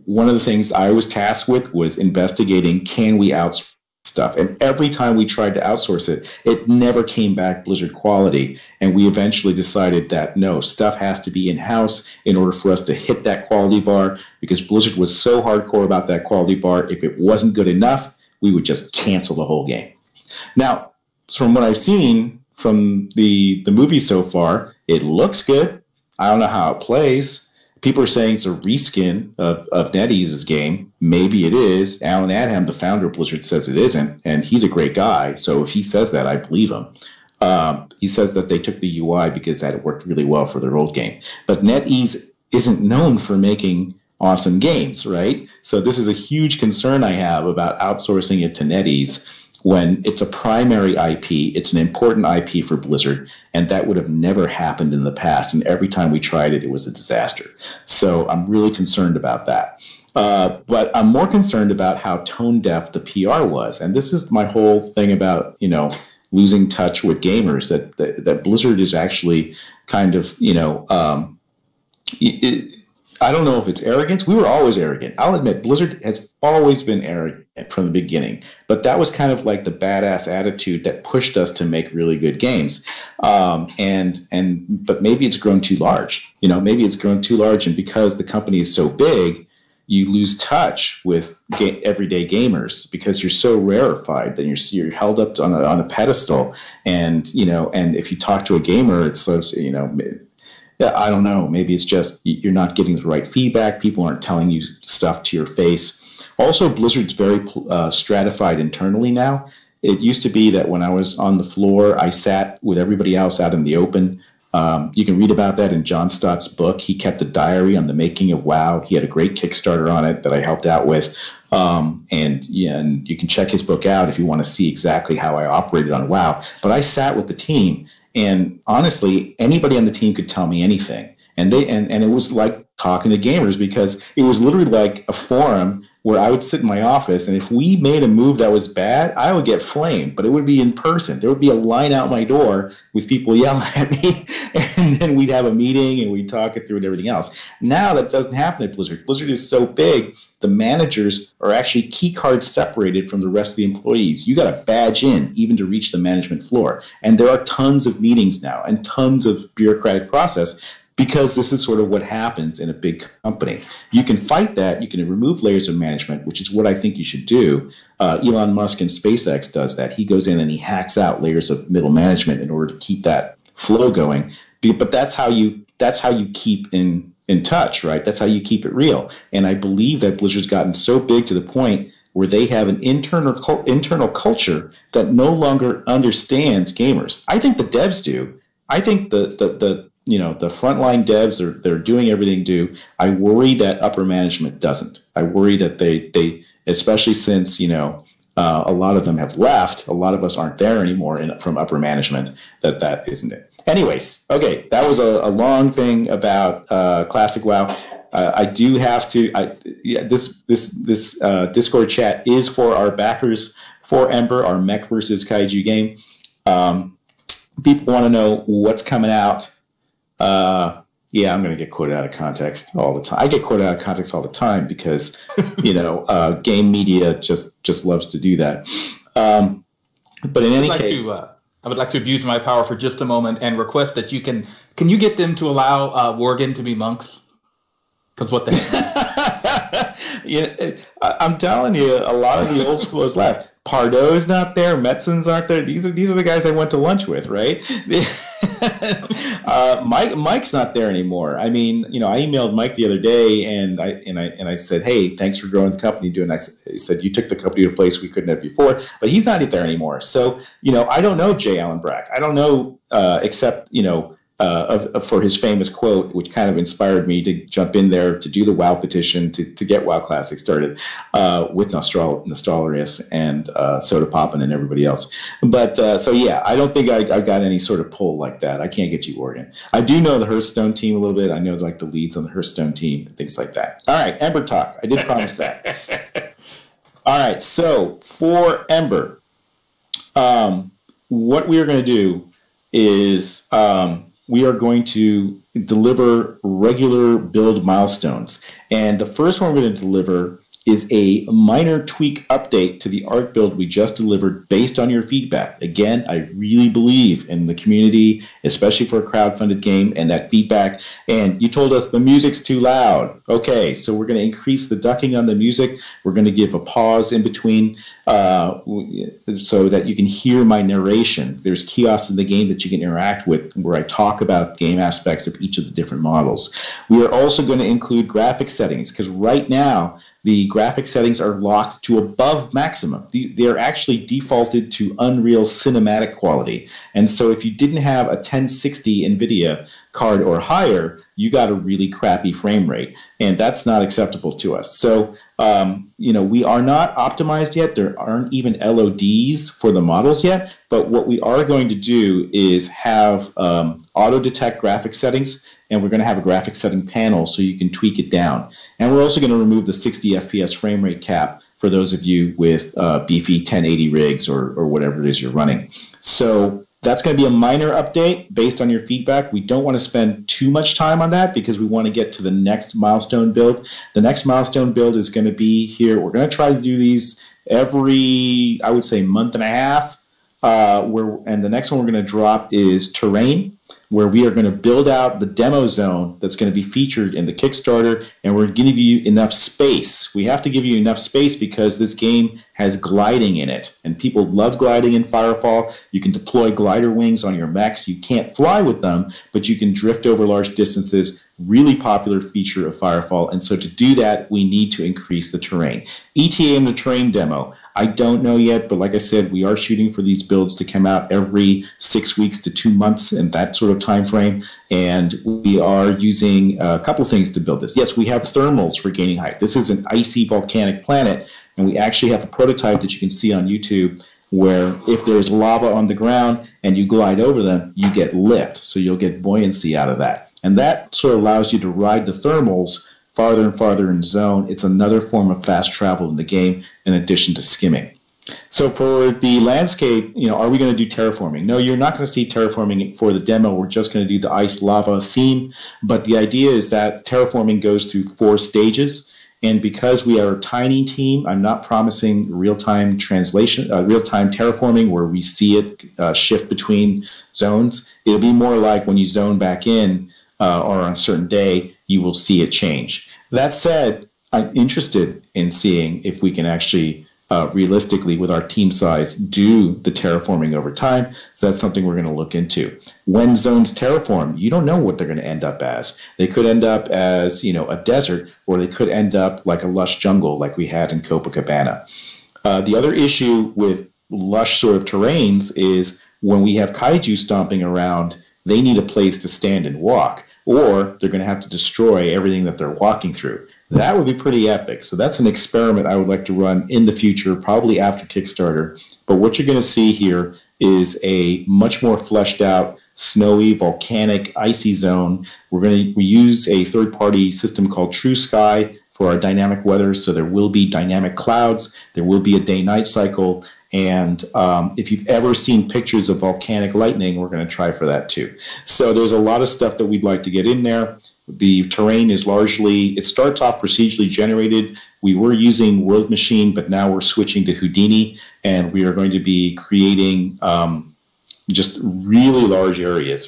S1: one of the things I was tasked with was investigating, can we outsource stuff? And every time we tried to outsource it, it never came back Blizzard quality. And we eventually decided that no, stuff has to be in-house in order for us to hit that quality bar, because Blizzard was so hardcore about that quality bar. If it wasn't good enough, we would just cancel the whole game. Now, from what I've seen from the movie so far, it looks good. I don't know how it plays. People are saying it's a reskin of NetEase's game. Maybe it is. Alan Adham, the founder of Blizzard, says it isn't, and he's a great guy. So if he says that, I believe him. He says that they took the UI because that had worked really well for their old game. But NetEase isn't known for making awesome games, right? So this is a huge concern I have about outsourcing it to NetEase when it's a primary IP. It's an important IP for Blizzard, and that would have never happened in the past. And every time we tried it, it was a disaster. So I'm really concerned about that. But I'm more concerned about how tone deaf the PR was. And this is my whole thing about, losing touch with gamers, that Blizzard is actually kind of, I don't know if it's arrogance. We were always arrogant. I'll admit, Blizzard has always been arrogant from the beginning. But that was kind of like the badass attitude that pushed us to make really good games. But maybe it's grown too large. Maybe it's grown too large, and because the company is so big, you lose touch with everyday gamers because you're so rarefied that you're held up on a pedestal. And if you talk to a gamer, it's sort of, I don't know. Maybe it's just you're not getting the right feedback. People aren't telling you stuff to your face. Also, Blizzard's very stratified internally now. It used to be that when I was on the floor, I sat with everybody else out in the open. You can read about that in John Stott's book. He kept a diary on the making of WoW. He had a great Kickstarter on it that I helped out with. And you can check his book out if you want to see exactly how I operated on WoW. But I sat with the team. And honestly, anybody on the team could tell me anything. And it was like talking to gamers, because it was literally like a forum where I would sit in my office, and if we made a move that was bad, I would get flamed, but it would be in person. There would be a line out my door with people yelling at me, and then we'd have a meeting and we'd talk it through and everything else. Now that doesn't happen at Blizzard. Blizzard is so big, the managers are actually key cards separated from the rest of the employees. You got to badge in even to reach the management floor. And there are tons of meetings now and tons of bureaucratic process, because this is sort of what happens in a big company. You can fight that. You can remove layers of management, which is what I think you should do. Elon Musk in SpaceX does that. He goes in and he hacks out layers of middle management in order to keep that flow going. But that's how you keep in touch, right? That's how you keep it real. And I believe that Blizzard's gotten so big to the point where they have an internal culture that no longer understands gamers. I think the devs do. I think the frontline devs they're doing everything due. I worry that upper management doesn't. I worry that they especially since a lot of them have left. A lot of us aren't there anymore from upper management. That isn't it. Anyways, okay, that was a long thing about Classic WoW. I do have to. This Discord chat is for our backers for Ember, our mech versus kaiju game. People want to know what's coming out. Yeah, I'm going to get quoted out of context all the time. I get quoted out of context all the time because, game media just loves to do that. But in any case,
S2: I would like to abuse my power for just a moment and request that can you get them to allow Worgen to be monks? Because what the heck?
S1: I'm telling you, a lot of the old schoolers left. Pardo's not there. Metsons aren't there. These are the guys I went to lunch with, right? Mike's not there anymore. I mean, I emailed Mike the other day, and I said, "Hey, thanks for growing the company." He said, "You took the company to a place we couldn't have before," but he's not there anymore. So, I don't know Jay Allen Brack. I don't know except for his famous quote, which kind of inspired me to jump in there to do the WoW petition to get WoW Classic started with Nostalrius and Soda Poppin and everybody else. But I don't think I got any sort of pull like that. I can't get you, Oregon. I do know the Hearthstone team a little bit. I know like the leads on the Hearthstone team and things like that. All right, Ember talk. I did promise that. All right, so for Ember, what we are going to do is we are going to deliver regular build milestones. And the first one we're going to deliver is a minor tweak update to the art build we just delivered based on your feedback. Again, I really believe in the community, especially for a crowdfunded game, and that feedback. And you told us the music's too loud. Okay, so we're going to increase the ducking on the music. We're going to give a pause in between so that you can hear my narration. There's kiosks in the game that you can interact with where I talk about game aspects of each of the different models. We are also going to include graphic settings, because right now, the graphic settings are locked to above maximum. They're actually defaulted to Unreal Cinematic quality. And so if you didn't have a 1060 NVIDIA card or higher, you got a really crappy frame rate. And that's not acceptable to us. So, we are not optimized yet. There aren't even LODs for the models yet. But what we are going to do is have auto-detect graphic settings, and we're going to have a graphic setting panel so you can tweak it down. And we're also going to remove the 60 FPS frame rate cap for those of you with beefy 1080 rigs or whatever it is you're running. So that's going to be a minor update based on your feedback. We don't want to spend too much time on that because we want to get to the next milestone build. The next milestone build is going to be here. We're going to try to do these every, I would say, month and a half. And the next one we're going to drop is Terrain, where we are going to build out the demo zone that's going to be featured in the Kickstarter, and we're going to give you enough space. We have to give you enough space because this game has gliding in it, and people love gliding in Firefall. You can deploy glider wings on your mechs. You can't fly with them, but you can drift over large distances. Really popular feature of Firefall, and so to do that, we need to increase the terrain. ETA in the terrain demo, I don't know yet, but like I said, we are shooting for these builds to come out every 6 weeks to 2 months in that sort of time frame, and we are using a couple things to build this. Yes, we have thermals for gaining height. This is an icy volcanic planet, and we actually have a prototype that you can see on YouTube where if there's lava on the ground and you glide over them, you get lift, so you'll get buoyancy out of that. And that sort of allows you to ride the thermals farther and farther in zone. It's another form of fast travel in the game in addition to skimming. So for the landscape, are we going to do terraforming? No, you're not going to see terraforming for the demo. We're just going to do the ice lava theme. But the idea is that terraforming goes through 4 stages. And because we are a tiny team, I'm not promising real-time translation, real-time terraforming where we see it shift between zones. It'll be more like when you zone back in or on a certain day, you will see it change. That said, I'm interested in seeing if we can actually realistically, with our team size, do the terraforming over time. So that's something we're going to look into. When zones terraform, you don't know what they're going to end up as. They could end up as, a desert, or they could end up like a lush jungle like we had in Copacabana. The other issue with lush sort of terrains is when we have kaiju stomping around, they need a place to stand and walk, or they're going to have to destroy everything that they're walking through. That would be pretty epic. So that's an experiment I would like to run in the future, probably after Kickstarter. But what you're going to see here is a much more fleshed out, snowy, volcanic, icy zone. We use a third-party system called True Sky for our dynamic weather. So there will be dynamic clouds. There will be a day-night cycle. And if you've ever seen pictures of volcanic lightning, we're going to try for that too. So there's a lot of stuff that we'd like to get in there. The terrain is largely, it starts off procedurally generated. We were using World Machine, but now we're switching to Houdini, and we are going to be creating just really large areas,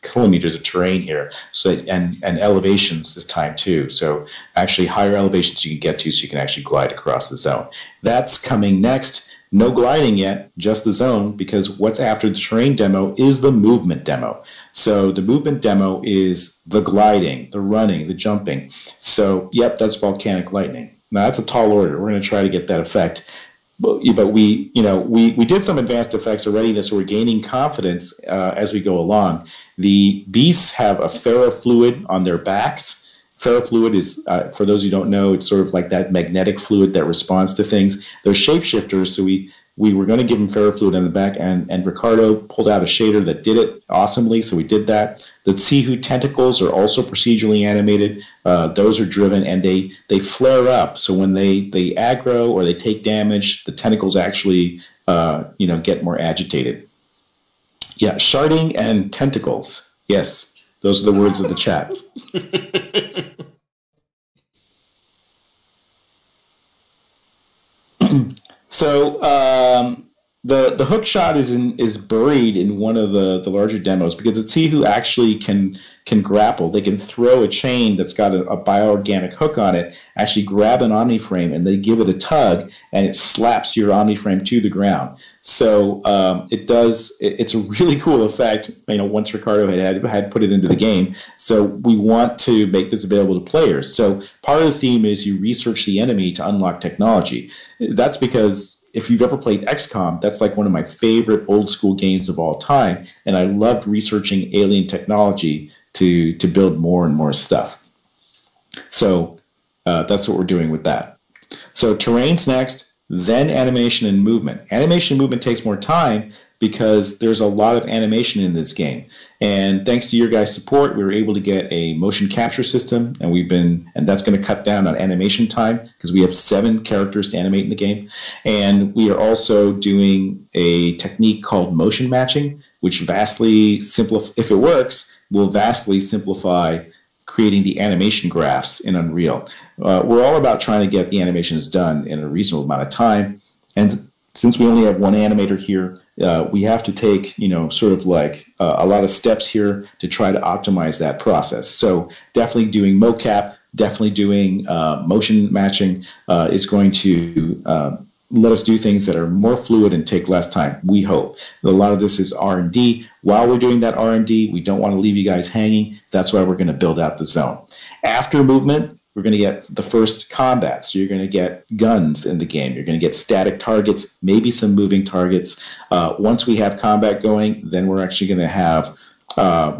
S1: kilometers of terrain here, so and elevations this time too. So actually higher elevations you can get to so you can actually glide across the zone. That's coming next. No gliding yet, just the zone, because what's after the terrain demo is the movement demo. So the movement demo is the gliding, the running, the jumping. So, yep, that's volcanic lightning. Now, that's a tall order. We're going to try to get that effect. But we did some advanced effects already, so we're gaining confidence as we go along. The beasts have a ferrofluid on their backs. Ferrofluid is, for those who don't know, it's sort of like that magnetic fluid that responds to things. They're shapeshifters, so we were going to give them ferrofluid on the back, and Ricardo pulled out a shader that did it awesomely, so we did that. The Tsihu tentacles are also procedurally animated. Those are driven, and they flare up, so when they aggro or they take damage, the tentacles actually get more agitated. Yeah, sharding and tentacles. Yes, those are the words of the chat. So the hook shot is buried in one of the larger demos because the Tsihu actually can grapple. They can throw a chain that's got a bioorganic hook on it, actually grab an Omniframe, and they give it a tug, and it slaps your Omniframe to the ground. So it's a really cool effect, once Ricardo had put it into the game. So we want to make this available to players. So part of the theme is you research the enemy to unlock technology. That's because if you've ever played XCOM, that's like one of my favorite old school games of all time. And I loved researching alien technology to build more and more stuff. So that's what we're doing with that. So terrain's next, then animation and movement. Animation and movement takes more time because there's a lot of animation in this game. And thanks to your guys' support, we were able to get a motion capture system, and that's going to cut down on animation time because we have 7 characters to animate in the game. And we are also doing a technique called motion matching, which vastly if it works, will vastly simplify creating the animation graphs in Unreal. We're all about trying to get the animations done in a reasonable amount of time. And since we only have one animator here, we have to take, sort of like a lot of steps here to try to optimize that process. So definitely doing mocap, definitely doing motion matching is going to let us do things that are more fluid and take less time, we hope. A lot of this is R&D. While we're doing that R&D, we don't want to leave you guys hanging. That's why we're going to build out the zone. After movement, we're going to get the first combat. So you're going to get guns in the game. You're going to get static targets, maybe some moving targets. Once we have combat going, then we're actually going to have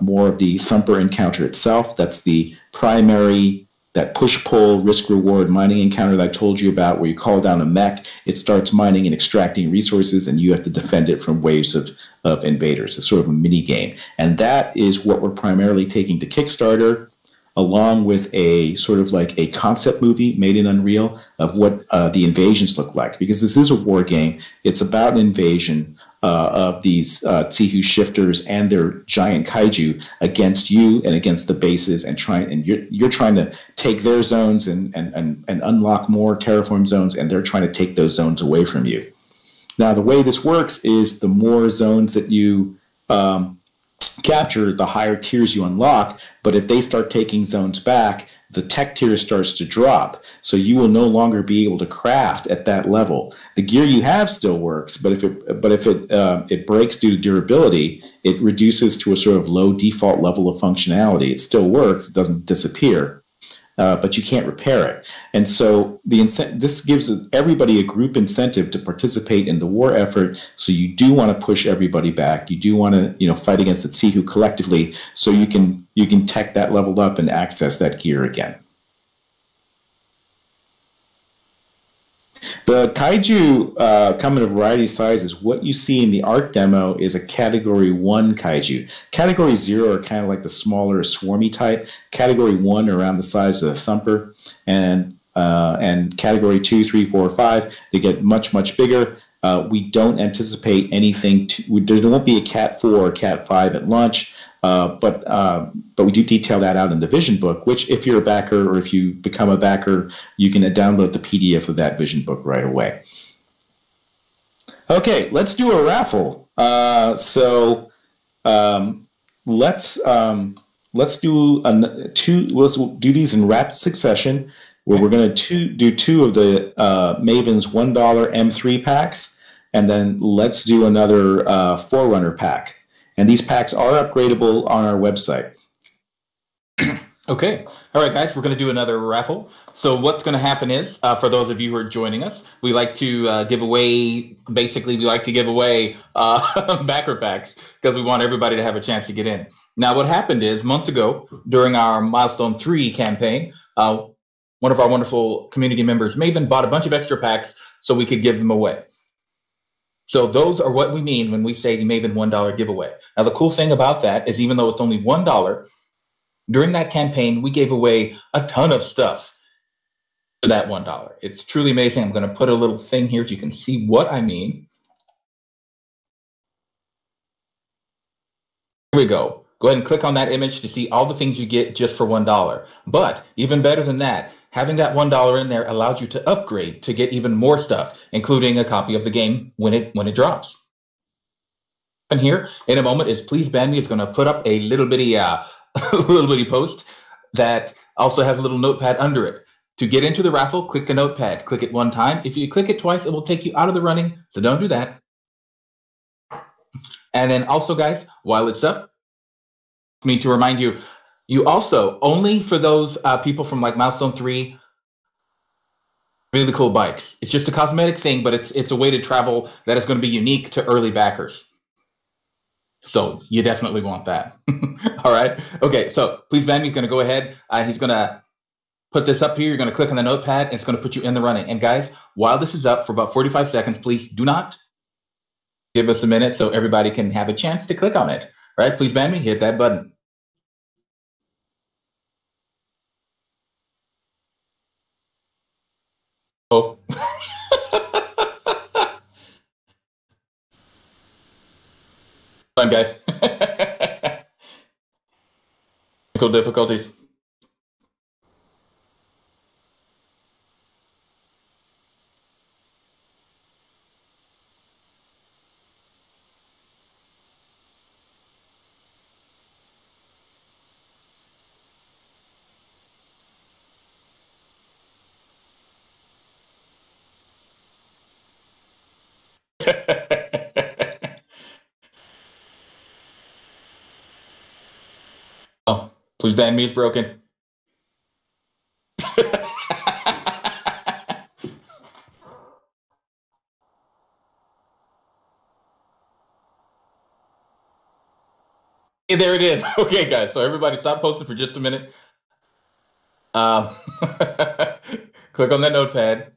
S1: more of the Thumper encounter itself. That's the primary, that push-pull, risk-reward mining encounter that I told you about, where you call down a mech, it starts mining and extracting resources, and you have to defend it from waves of invaders. It's sort of a mini-game. And that is what we're primarily taking to Kickstarter. along with a sort of like a concept movie made in Unreal of what the invasions look like. Because this is a war game. It's about an invasion of these Tsihu shifters and their giant kaiju against you and against the bases, and you're trying to take their zones and unlock more terraform zones, and they're trying to take those zones away from you. Now, the way this works is the more zones that you capture, the higher tiers you unlock. But if they start taking zones back, the tech tier starts to drop. So you will no longer be able to craft at that level. The gear you have still works, but if it breaks due to durability, it reduces to a sort of low default level of functionality. It still works; it doesn't disappear. But you can't repair it. And so this gives everybody a group incentive to participate in the war effort. So you do want to push everybody back. You do want to fight against the Tsihu collectively, so you can tech that level up and access that gear again. The kaiju come in a variety of sizes. What you see in the art demo is a Category 1 kaiju. Category 0 are kind of like the smaller, swarmy type. Category 1 are around the size of a thumper. And Category 2, 3, 4, 5, they get much, much bigger. We don't anticipate anything. There won't be a Cat 4 or Cat 5 at launch. But we do detail that out in the vision book, which if you're a backer or if you become a backer, you can download the PDF of that vision book right away. Okay, let's do a raffle. Let's do these in rapid succession, where we're going to do two of the Maven's $1 M3 packs, and then let's do another Forerunner pack. And these packs are upgradable on our website.
S2: Okay. All right, guys, we're going to do another raffle. So what's going to happen is, for those of you who are joining us, we like to give away, backer packs, because we want everybody to have a chance to get in. Now, what happened is, months ago, during our Milestone 3 campaign, one of our wonderful community members, Maven, bought a bunch of extra packs so we could give them away. So those are what we mean when we say the Maven $1 giveaway. Now, the cool thing about that is, even though it's only $1, during that campaign, we gave away a ton of stuff for that $1. It's truly amazing. I'm going to put a little thing here so you can see what I mean. Here we go. Go ahead and click on that image to see all the things you get just for $1. But even better than that, having that $1 in there allows you to upgrade to get even more stuff, including a copy of the game when it drops. And here in a moment is Please Ban Me is going to put up a little bitty post that also has a little notepad under it. To get into the raffle, click the notepad. Click it one time. If you click it twice, it will take you out of the running. So don't do that. And then also, guys, while it's up, I need to remind you, you also, only for those people from like Milestone 3, really cool bikes. It's just a cosmetic thing, but it's a way to travel that is going to be unique to early backers. So you definitely want that. All right. Okay. So Please Ban Me is going to go ahead. He's going to put this up here. You're going to click on the notepad, and it's going to put you in the running. And guys, while this is up for about 45 seconds, please do not give us a minute so everybody can have a chance to click on it. All right. Please Ban Me. Hit that button. Oh. Fun, guys. Technical difficulties. Oh, Please Ban Me is broken. Hey, there it is. Okay, guys. So everybody stop posting for just a minute. Click on that notepad.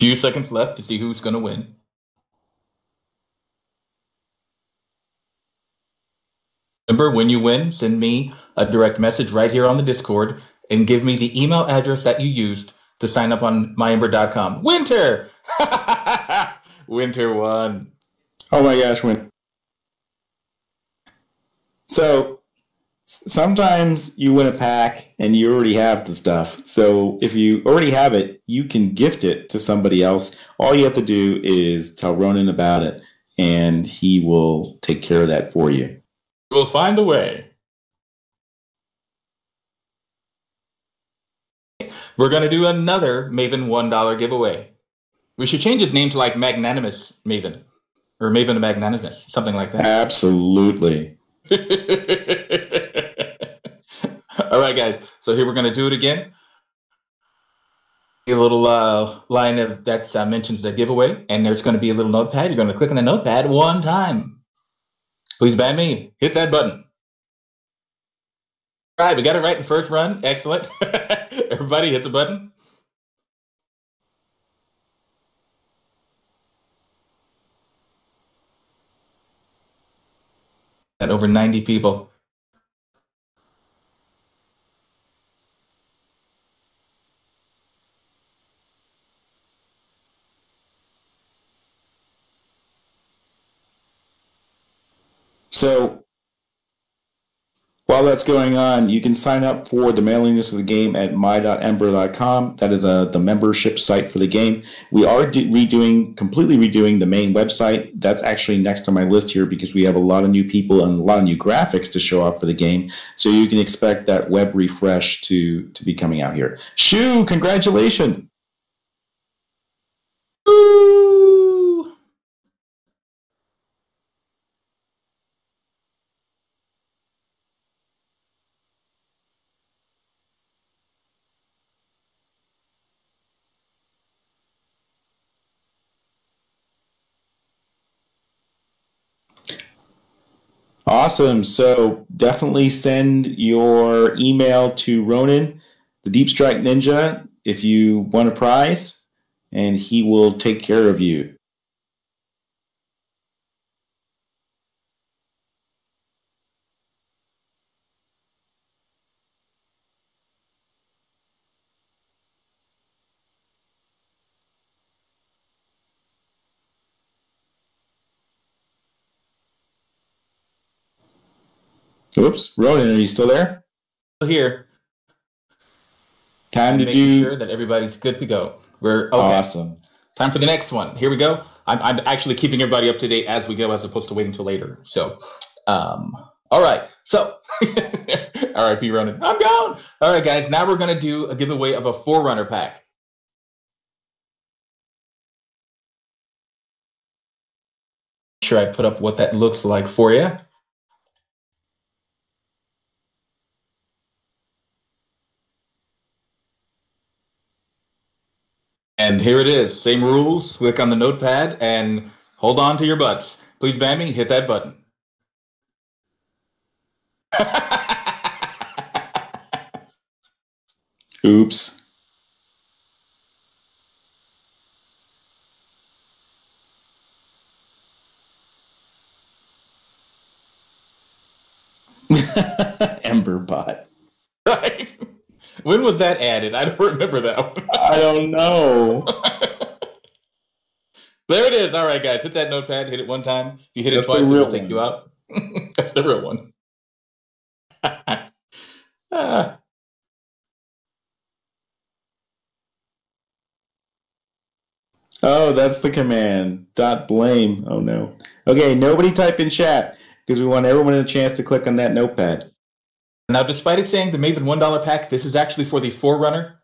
S2: Few seconds left to see who's going to win. Remember, when you win, send me a direct message right here on the Discord and give me the email address that you used to sign up on myember.com. Winter! Winter won.
S1: Oh my gosh, Winter. So sometimes you win a pack and you already have the stuff. So if you already have it, you can gift it to somebody else. All you have to do is tell Ronan about it, and he will take care of that for you.
S2: We'll find a way. We're going to do another Maven $1 giveaway. We should change his name to like Magnanimous Maven. Or Maven the Magnanimous, something like that.
S1: Absolutely.
S2: All right, guys. So here we're going to do it again. A little line of that mentions the giveaway, and there's going to be a little notepad. You're going to click on the notepad one time. Please ban me. Hit that button. All right, we got it right in first run. Excellent. Everybody hit the button. Got over 90 people.
S1: So while that's going on, you can sign up for the mailing list of the game at my.ember.com. That is the membership site for the game. We are completely redoing the main website. That's actually next on my list here because we have a lot of new people and a lot of new graphics to show off for the game. So you can expect that web refresh to be coming out here. Shoo, congratulations.
S2: Woo!
S1: Awesome. So definitely send your email to Ronan, the Deep Strike Ninja, if you want a prize, and he will take care of you. Oops, Ronan, are you still there?
S2: Here.
S1: Time to
S2: making sure that everybody's good to go. We're okay.
S1: Awesome.
S2: Time for the next one. Here we go. I'm actually keeping everybody up to date as we go, as opposed to waiting until later. So, all right. So, R.I.P. Ronan. I'm gone. All right, guys. Now we're gonna do a giveaway of a Forerunner pack. Sure, I put up what that looks like for you. And here it is. Same rules. Click on the notepad and hold on to your butts. Please ban me. Hit that button.
S1: Oops. Emberbot.
S2: Right? When was that added? I don't remember that one.
S1: I don't know.
S2: There it is. All right, guys. Hit that notepad. Hit it one time. If you hit it twice, it'll take you out. That's the real one.
S1: Oh, that's the command. .blame. Oh, no. Okay, nobody type in chat because we want everyone a chance to click on that notepad.
S2: Now, despite it saying the Maven $1 pack, this is actually for the Forerunner.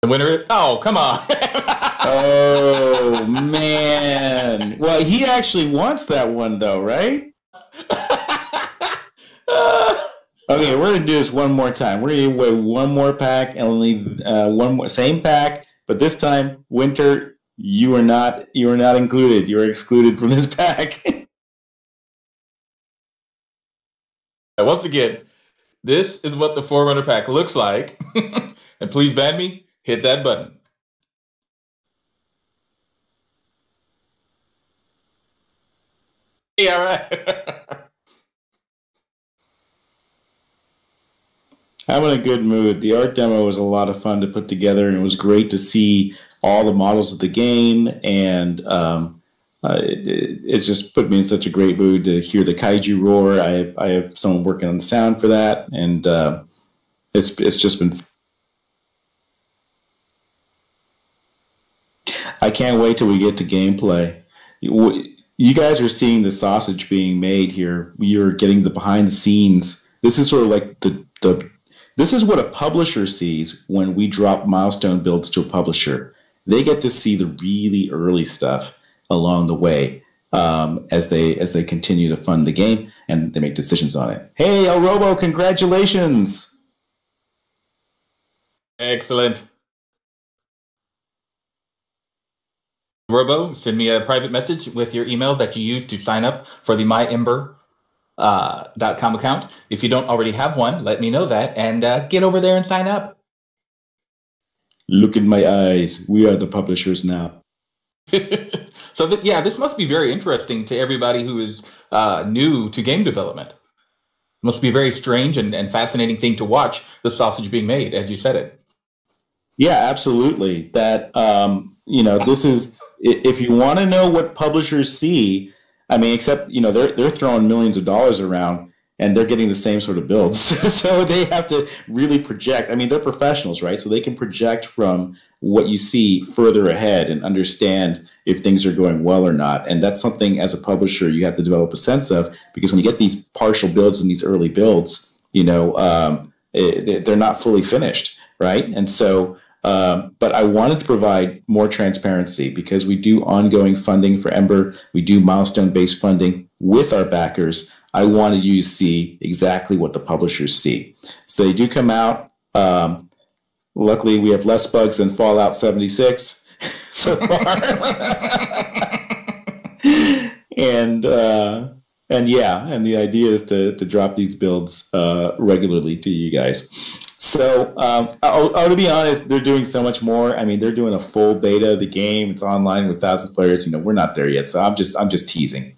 S2: The winner is... Oh, come on.
S1: Oh, man. Well, he actually wants that one, though, right? Okay, we're gonna do this one more time. We're gonna give away one more pack and only one more same pack, but this time, Winter, you are not included. You are excluded from this pack.
S2: Once again, this is what the Forerunner pack looks like. And please ban me, hit that button. Yeah, all right.
S1: I'm in a good mood. The art demo was a lot of fun to put together, and it was great to see all the models of the game. And it just put me in such a great mood to hear the kaiju roar. I have someone working on the sound for that, and it's just been. I can't wait till we get to gameplay. You guys are seeing the sausage being made here. You're getting the behind the scenes. This is sort of like the this is what a publisher sees when we drop milestone builds to a publisher. They get to see the really early stuff along the way as they continue to fund the game and they make decisions on it. Hey, El Robo, congratulations!
S2: Excellent. Robo, send me a private message with your email that you use to sign up for the myember.com account. If you don't already have one, let me know that and get over there and sign up.
S1: Look in my eyes. We are the publishers now.
S2: So, this must be very interesting to everybody who is new to game development. It must be a very strange and fascinating thing to watch the sausage being made, as you said it.
S1: Yeah, absolutely. That, this is, if you want to know what publishers see, I mean, except, they're throwing millions of dollars around and they're getting the same sort of builds. So they have to really project. I mean, they're professionals, right? So they can project from what you see further ahead and understand if things are going well or not. And that's something as a publisher you have to develop a sense of, because when you get these partial builds and these early builds, they're not fully finished, right? And so, but I wanted to provide more transparency because we do ongoing funding for Ember. We do milestone-based funding with our backers. I wanted you to see exactly what the publishers see. So they do come out. Luckily, we have less bugs than Fallout 76 so far. And the idea is to drop these builds regularly to you guys. So, to be honest, they're doing so much more. I mean, they're doing a full beta of the game. It's online with 1,000 players. We're not there yet, so I'm just teasing.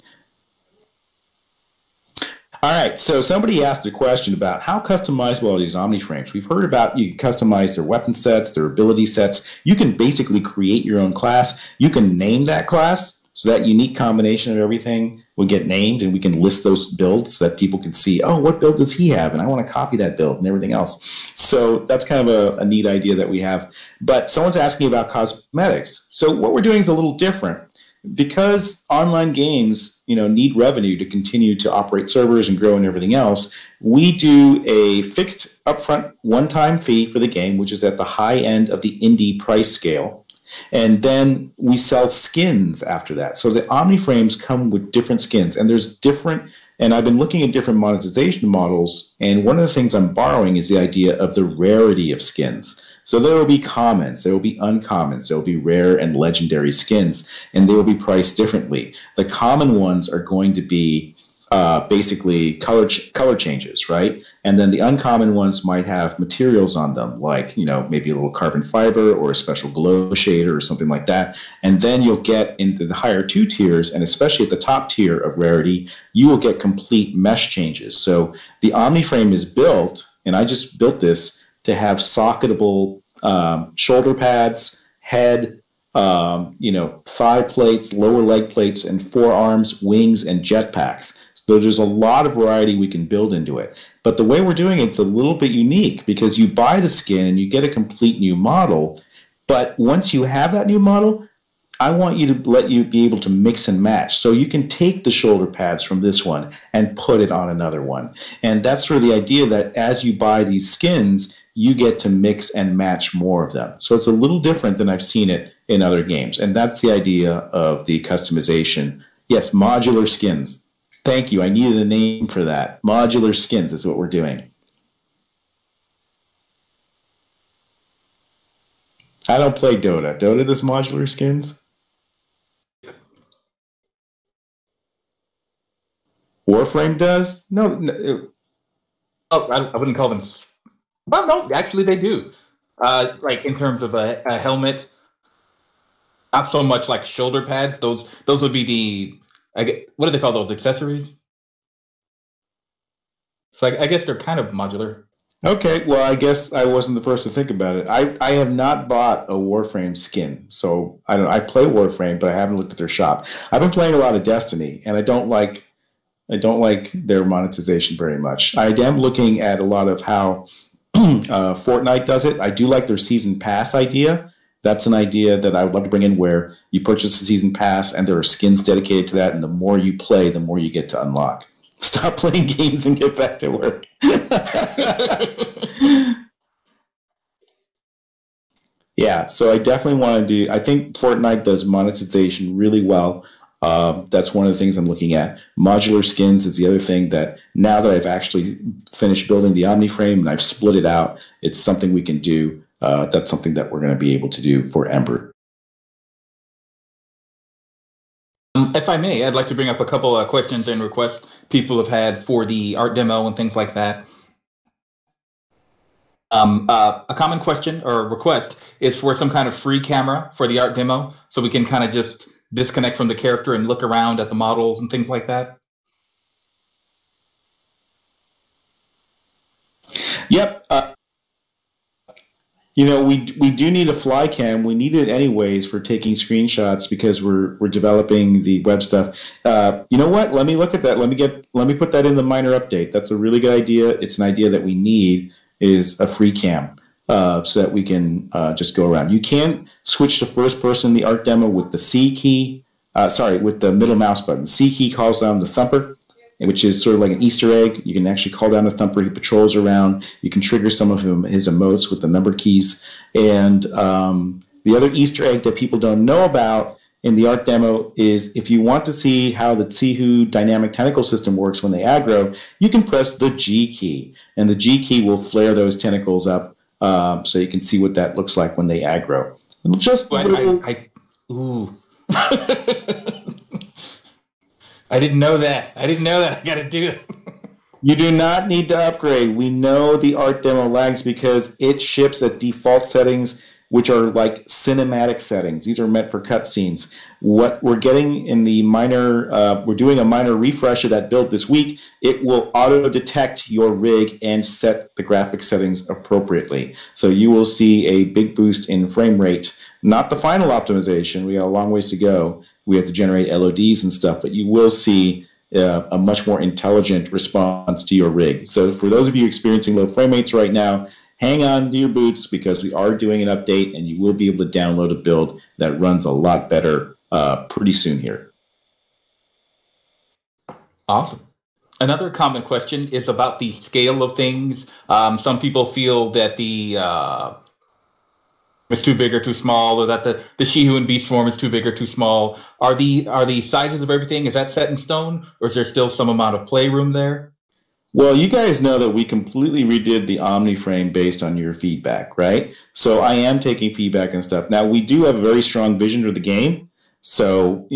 S1: All right, so somebody asked a question about how customizable are these Omniframes. We've heard about you can customize their weapon sets, their ability sets. You can basically create your own class. You can name that class, so that unique combination of everything will get named, and we can list those builds so that people can see, oh, what build does he have? And I want to copy that build and everything else. So that's kind of a neat idea that we have. But someone's asking about cosmetics. So what we're doing is a little different. Because online games, need revenue to continue to operate servers and grow and everything else, we do a fixed upfront one-time fee for the game, which is at the high end of the indie price scale. And then we sell skins after that. So the Omniframes come with different skins, and there's different, and I've been looking at different monetization models, and one of the things I'm borrowing is the idea of the rarity of skins. So there will be commons, there will be uncommons, there will be rare and legendary skins, and they will be priced differently. The common ones are going to be basically color changes, right? And then the uncommon ones might have materials on them, like maybe a little carbon fiber or a special glow shader or something like that. And then you'll get into the higher two tiers, and especially at the top tier of rarity, you will get complete mesh changes. So the Omniframe is built, and I just built this to have socketable shoulder pads, head, thigh plates, lower leg plates, and forearms, wings, and jetpacks. So there's a lot of variety we can build into it. But the way we're doing it's a little bit unique because you buy the skin and you get a complete new model. But once you have that new model, I want you to let you be able to mix and match. So you can take the shoulder pads from this one and put it on another one. And that's sort of the idea that as you buy these skins, you get to mix and match more of them. So it's a little different than I've seen it in other games. And that's the idea of the customization. Yes, modular skins. Thank you. I needed a name for that. Modular skins is what we're doing. I don't play Dota. Dota does modular skins. Warframe does? No.
S2: Oh, I wouldn't call them. Well, no, actually they do. Like in terms of a helmet, not so much like shoulder pads. Those would be what do they call those accessories? So I guess they're kind of modular.
S1: Okay, well, I guess I wasn't the first to think about it. I have not bought a Warframe skin, so I don't. I play Warframe, but I haven't looked at their shop. I've been playing a lot of Destiny, and I don't like their monetization very much. I am looking at a lot of how Fortnite does it. I do like their season pass idea. That's an idea that I would love to bring in where you purchase a season pass and there are skins dedicated to that, and the more you play, the more you get to unlock. Stop playing games and get back to work. Yeah, so I definitely want to do. I think Fortnite does monetization really well. That's one of the things I'm looking at. Modular skins is the other thing that now that I've actually finished building the Omni frame and I've split it out, it's something we can do. That's something that we're going to be able to do for Ember.
S2: If I may, I'd like to bring up a couple of questions and requests people have had for the art demo and things like that. A common question or request is for some kind of free camera for the art demo, so we can kind of just disconnect from the character and look around at the models and things like that.
S1: Yep. We do need a fly cam. We need it anyways for taking screenshots because we're developing the web stuff. You know what? Let me look at that. Let me put that in the minor update. That's a really good idea. It's an idea that we need is a free cam so that we can just go around. You can switch to first person in the art demo with the C key. With the middle mouse button. C key calls down the thumper, which is sort of like an Easter egg. You can actually call down the thumper. He patrols around. You can trigger some of his emotes with the number keys. And the other Easter egg that people don't know about in the art demo is if you want to see how the Tsihu dynamic tentacle system works when they aggro, you can press the G key. And the G key will flare those tentacles up so you can see what that looks like when they aggro.
S2: Ooh. I didn't know that. I got to do it.
S1: You do not need to upgrade. We know the art demo lags because it ships at default settings, which are like cinematic settings. These are meant for cutscenes. What we're getting in the we're doing a minor refresh of that build this week. It will auto-detect your rig and set the graphic settings appropriately. So you will see a big boost in frame rate. Not the final optimization. We got a long ways to go. We have to generate LODs and stuff, but you will see a much more intelligent response to your rig. So for those of you experiencing low frame rates right now, hang on to your boots because we are doing an update and you will be able to download a build that runs a lot better pretty soon here.
S2: Awesome. Another common question is about the scale of things. Some people feel that the it's too big or too small, or that the Shihu and Beast form is too big or too small. Are the sizes of everything, is that set in stone, or is there still some amount of playroom there?
S1: Well, you guys know that we completely redid the Omni frame based on your feedback, right? So I am taking feedback and stuff. Now, we do have a very strong vision of the game. So,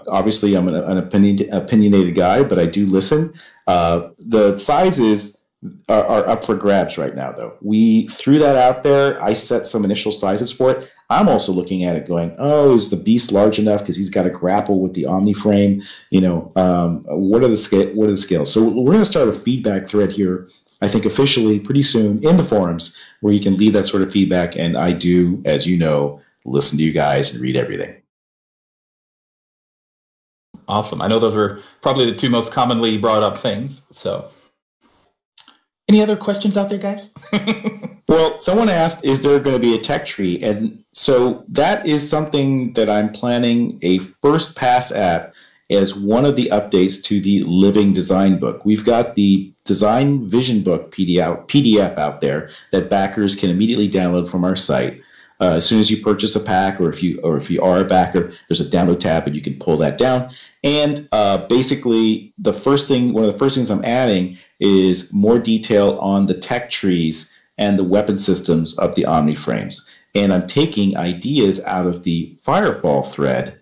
S1: obviously I'm an opinionated guy, but I do listen. The sizes are up for grabs right now, though. We threw that out there. I set some initial sizes for it. I'm also looking at it going, oh, is the beast large enough because he's got to grapple with the Omni frame? What are the scales? So we're going to start a feedback thread here, I think officially pretty soon in the forums where you can leave that sort of feedback. And I do, as you know, listen to you guys and read everything.
S2: Awesome. I know those are probably the two most commonly brought up things. So any other questions out there, guys?
S1: Well, someone asked, is there going to be a tech tree? And so that is something that I'm planning a first pass at as one of the updates to the Living Design Book. We've got the Design Vision Book PDF out there that backers can immediately download from our site. As soon as you purchase a pack, or if you are a backer, there's a download tab and you can pull that down. And basically, one of the first things I'm adding is more detail on the tech trees and the weapon systems of the Omni frames. And I'm taking ideas out of the Firefall thread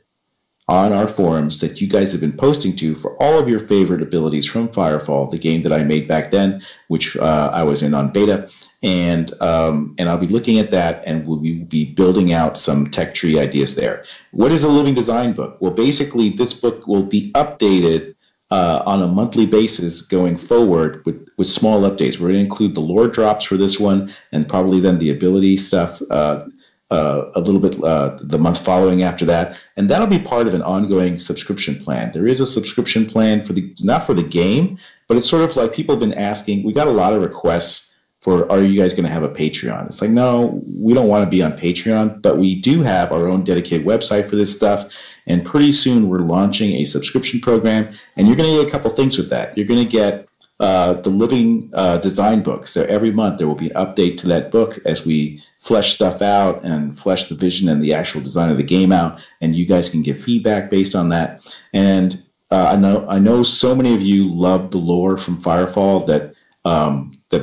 S1: on our forums that you guys have been posting to for all of your favorite abilities from Firefall, the game that I made back then, which I was in on beta. And I'll be looking at that, and we'll be building out some tech tree ideas there. What is a living design book? Well, basically, this book will be updated on a monthly basis going forward with small updates. We're going to include the lore drops for this one, and probably then the ability stuff a little bit the month following after that, and that'll be part of an ongoing subscription plan. There is a subscription plan for not for the game, but it's sort of like people have been asking. We got a lot of requests for, are you guys going to have a Patreon? It's like, no, we don't want to be on Patreon, but we do have our own dedicated website for this stuff, and pretty soon we're launching a subscription program, and you're going to get a couple things with that. You're going to get the living design book. So every month there will be an update to that book as we flesh stuff out and flesh the vision and the actual design of the game out, and you guys can give feedback based on that. And I know so many of you love the lore from Firefall that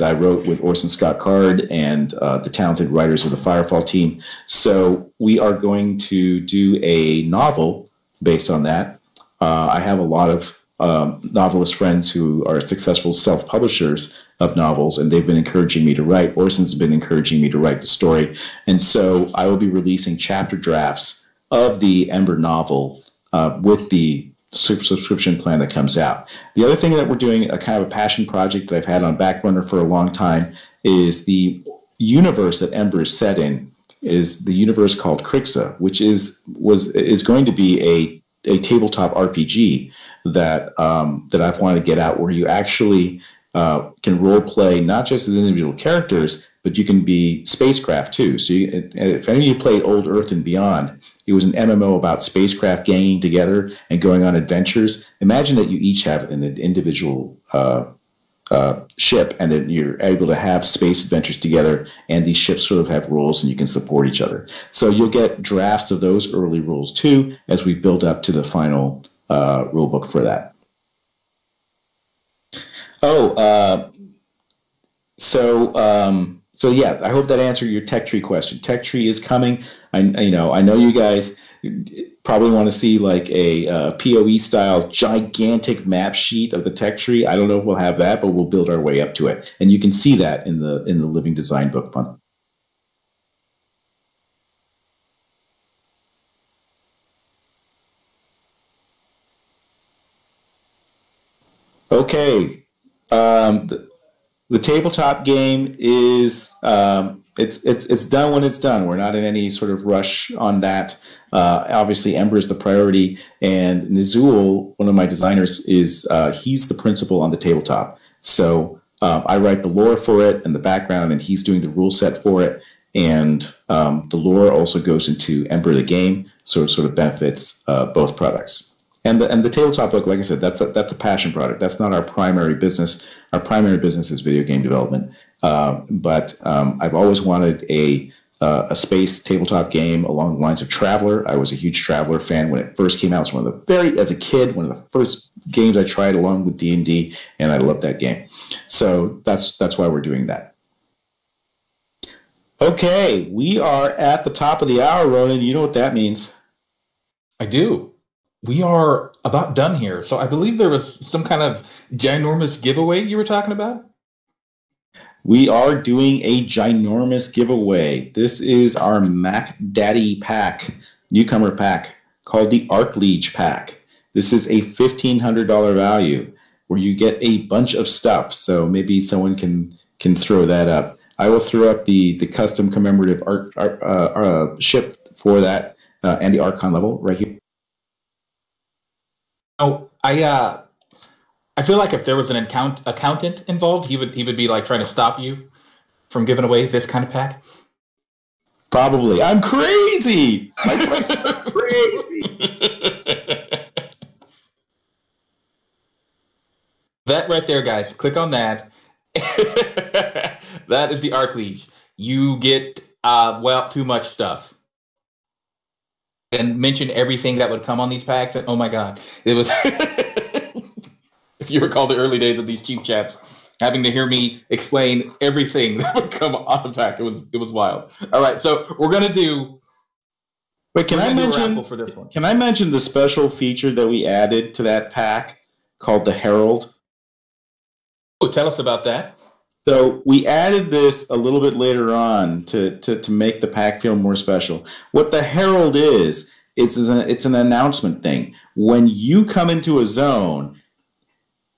S1: I wrote with Orson Scott Card and the talented writers of the Firefall team. So we are going to do a novel based on that. I have a lot of novelist friends who are successful self-publishers of novels, and they've been encouraging me to write. Orson's been encouraging me to write the story. And so I will be releasing chapter drafts of the Ember novel with the subscription plan that comes out. The other thing that we're doing, a kind of a passion project that I've had on back burner for a long time, is the universe that Ember is set in is the universe called Krixa, which is going to be a tabletop RPG that I've wanted to get out, where you actually can role play not just as individual characters, but you can be spacecraft too. So if any of you played Old Earth and Beyond, it was an MMO about spacecraft ganging together and going on adventures. Imagine that you each have an individual ship, and then you're able to have space adventures together, and these ships sort of have roles and you can support each other. So you'll get drafts of those early rules too as we build up to the final rule book for that. So yeah, I hope that answered your tech tree question. Tech tree is coming. I know you guys probably want to see like a PoE style gigantic map sheet of the tech tree. I don't know if we'll have that, but we'll build our way up to it, and you can see that in the Living Design book. Okay, the tabletop game is it's done when it's done. We're not in any sort of rush on that. Obviously, Ember is the priority, and Nizul, one of my designers, is he's the principal on the tabletop. So I write the lore for it and the background, and he's doing the rule set for it. And the lore also goes into Ember the game, so it sort of benefits both products. And the tabletop book, like I said, that's a passion product. That's not our primary business. Our primary business is video game development. But I've always wanted a space tabletop game along the lines of Traveller. I was a huge Traveller fan when it first came out. It's as a kid, one of the first games I tried along with D&D, and I loved that game. So that's why we're doing that. Okay, we are at the top of the hour, Ronan. You know what that means.
S2: I do. We are about done here. So I believe there was some kind of ginormous giveaway you were talking about?
S1: We are doing a ginormous giveaway. This is our Mac Daddy pack, newcomer pack, called the Archliege pack. This is a $1,500 value where you get a bunch of stuff. So maybe someone can throw that up. I will throw up the custom commemorative art ship for that and the Archon level right here.
S2: Oh, I feel like if there was an accountant involved, he would be like trying to stop you from giving away this kind of pack.
S1: Probably. I'm crazy. My prices are crazy.
S2: That right there, guys. Click on that. That is the Archliege. You get too much stuff. And mention everything that would come on these packs. And, oh my God, it was. If you recall the early days of these cheap chats, having to hear me explain everything that would come on the pack. It was wild. All right, so we're gonna do.
S1: Wait, can I mention?
S2: A raffle for this one?
S1: Can I mention the special feature that we added to that pack called the Herald?
S2: Oh, tell us about that.
S1: So we added this a little bit later on to make the pack feel more special. What the Herald is, it's an announcement thing. When you come into a zone,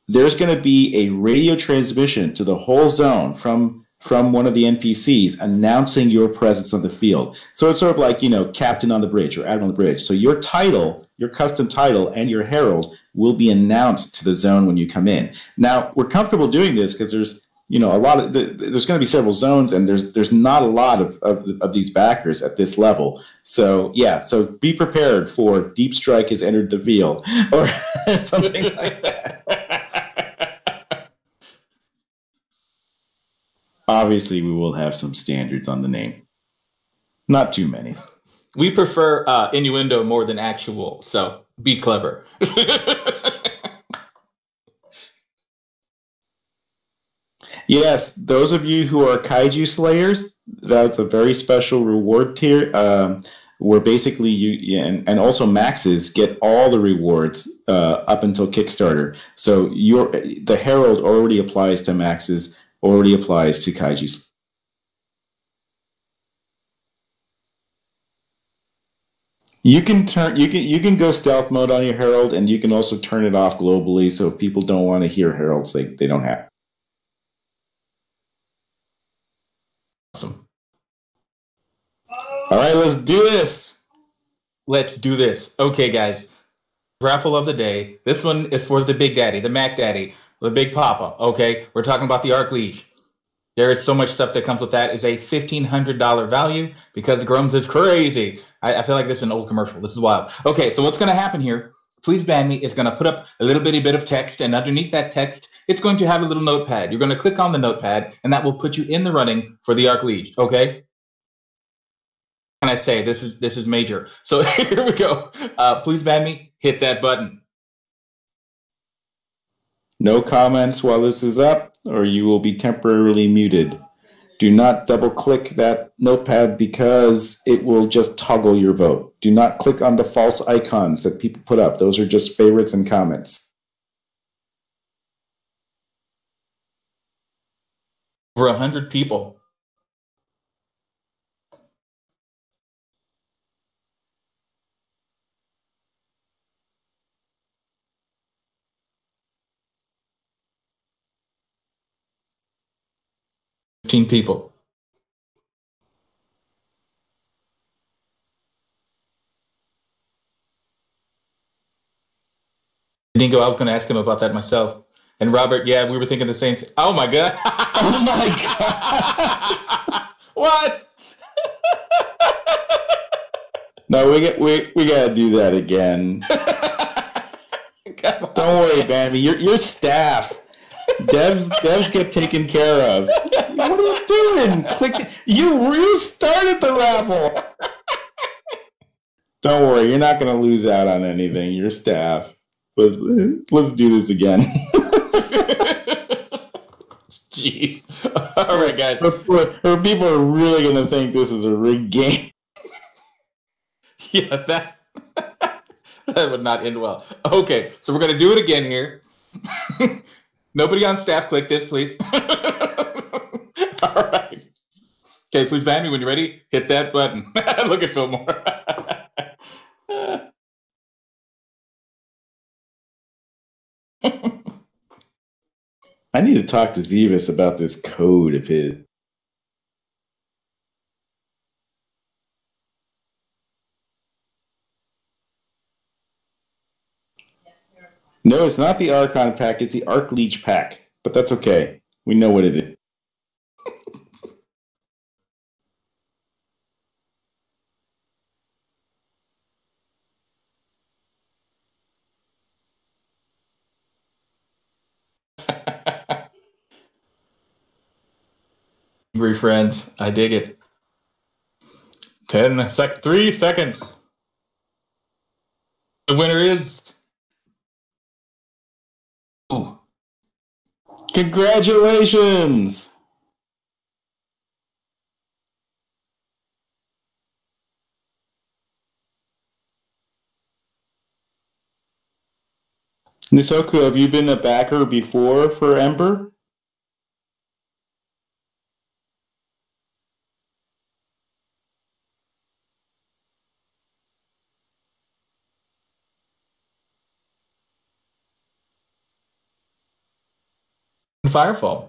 S1: there's going to be a radio transmission to the whole zone from one of the NPCs announcing your presence on the field. So it's sort of like, Captain on the Bridge or Admiral on the Bridge. So your title, your custom title, and your Herald will be announced to the zone when you come in. Now, we're comfortable doing this because there's a lot of there's going to be several zones, and there's not a lot of these backers at this level. So yeah, so be prepared for Deep Strike has entered the field or something like that. Obviously, we will have some standards on the name. Not too many.
S2: We prefer innuendo more than actual, so be clever.
S1: Yes, those of you who are Kaiju Slayers, that's a very special reward tier where basically you and also Maxes get all the rewards up until Kickstarter. So the Herald already applies to Maxes, already applies to Kaijus. You can go stealth mode on your Herald, and you can also turn it off globally. So if people don't want to hear Heralds, they don't have.
S2: Awesome.
S1: All right, let's do this.
S2: Let's do this. Okay, guys. Raffle of the day. This one is for the Big Daddy, the Mac Daddy, the Big Papa. Okay, we're talking about the Archliege. There is so much stuff that comes with that. It's a $1,500 value because the Grums is crazy. I feel like this is an old commercial. This is wild. Okay, so what's going to happen here? Please Ban Me is going to put up a little bitty bit of text, and underneath that text, it's going to have a little notepad. You're going to click on the notepad, and that will put you in the running for the Archliege. Okay? Can I say this is major? So here we go. Please Ban Me. Hit that button.
S1: No comments while this is up, or you will be temporarily muted. Do not double-click that notepad because it will just toggle your vote. Do not click on the false icons that people put up. Those are just favorites and comments.
S2: Over 100 people. People. Dingo, I was going to ask him about that myself. And Robert, yeah, we were thinking the same thing. Oh my God.
S1: Oh my God.
S2: What?
S1: No, we got to do that again. Don't worry, Bambi. Your staff. Devs get taken care of. What are you doing? Click. You started the raffle. Don't worry, you're not going to lose out on anything. Your staff. But let's do this again.
S2: Jeez. All right, guys.
S1: Or people are really going to think this is a rigged game.
S2: Yeah, that would not end well. Okay, so we're going to do it again here. Nobody on staff click this, please. All right. Okay, please ban me when you're ready. Hit that button. Look at Fillmore.
S1: I need to talk to Zevis about this code of his. No, it's not the Archon pack. It's the Archleech pack. But that's okay. We know what it is.
S2: Angry friends. I dig it. 3 seconds. The winner is... Ooh.
S1: Congratulations! Nisoku, have you been a backer before for Ember?
S2: Firefall.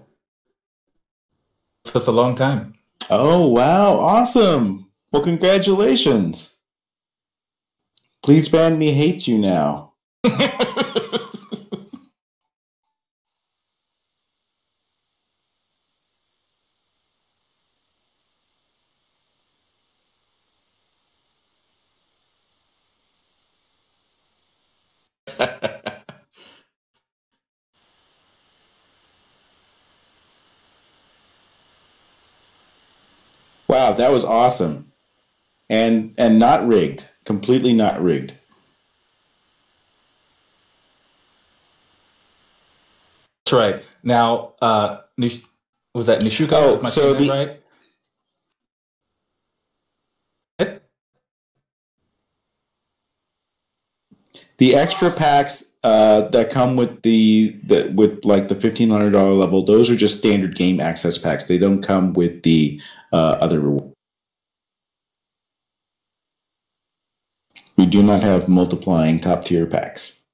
S2: That's a long time.
S1: Oh, wow. Awesome. Well, congratulations. Please Ban Me hates you now. Wow, that was awesome. And not rigged. Completely not rigged.
S2: That's right. Now, was that Nishuka?
S1: Oh,
S2: Am I
S1: so
S2: saying that right?
S1: the extra packs that come with with like the $1,500 level, those are just standard game access packs. They don't come with the other rewards. We do not have multiplying top tier packs.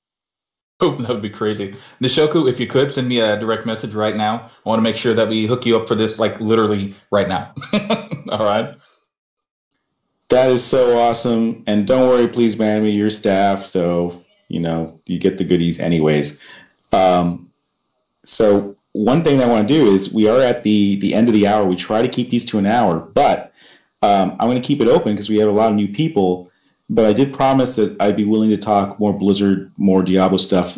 S2: Oh, that would be crazy. Nishoku, if you could send me a direct message right now. I want to make sure that we hook you up for this, like literally right now. All right.
S1: That is so awesome. And don't worry, please ban me your staff. So, you get the goodies anyways. So one thing that I want to do is we are at the end of the hour. We try to keep these to an hour, but I'm going to keep it open because we have a lot of new people. But I did promise that I'd be willing to talk more Blizzard, more Diablo stuff.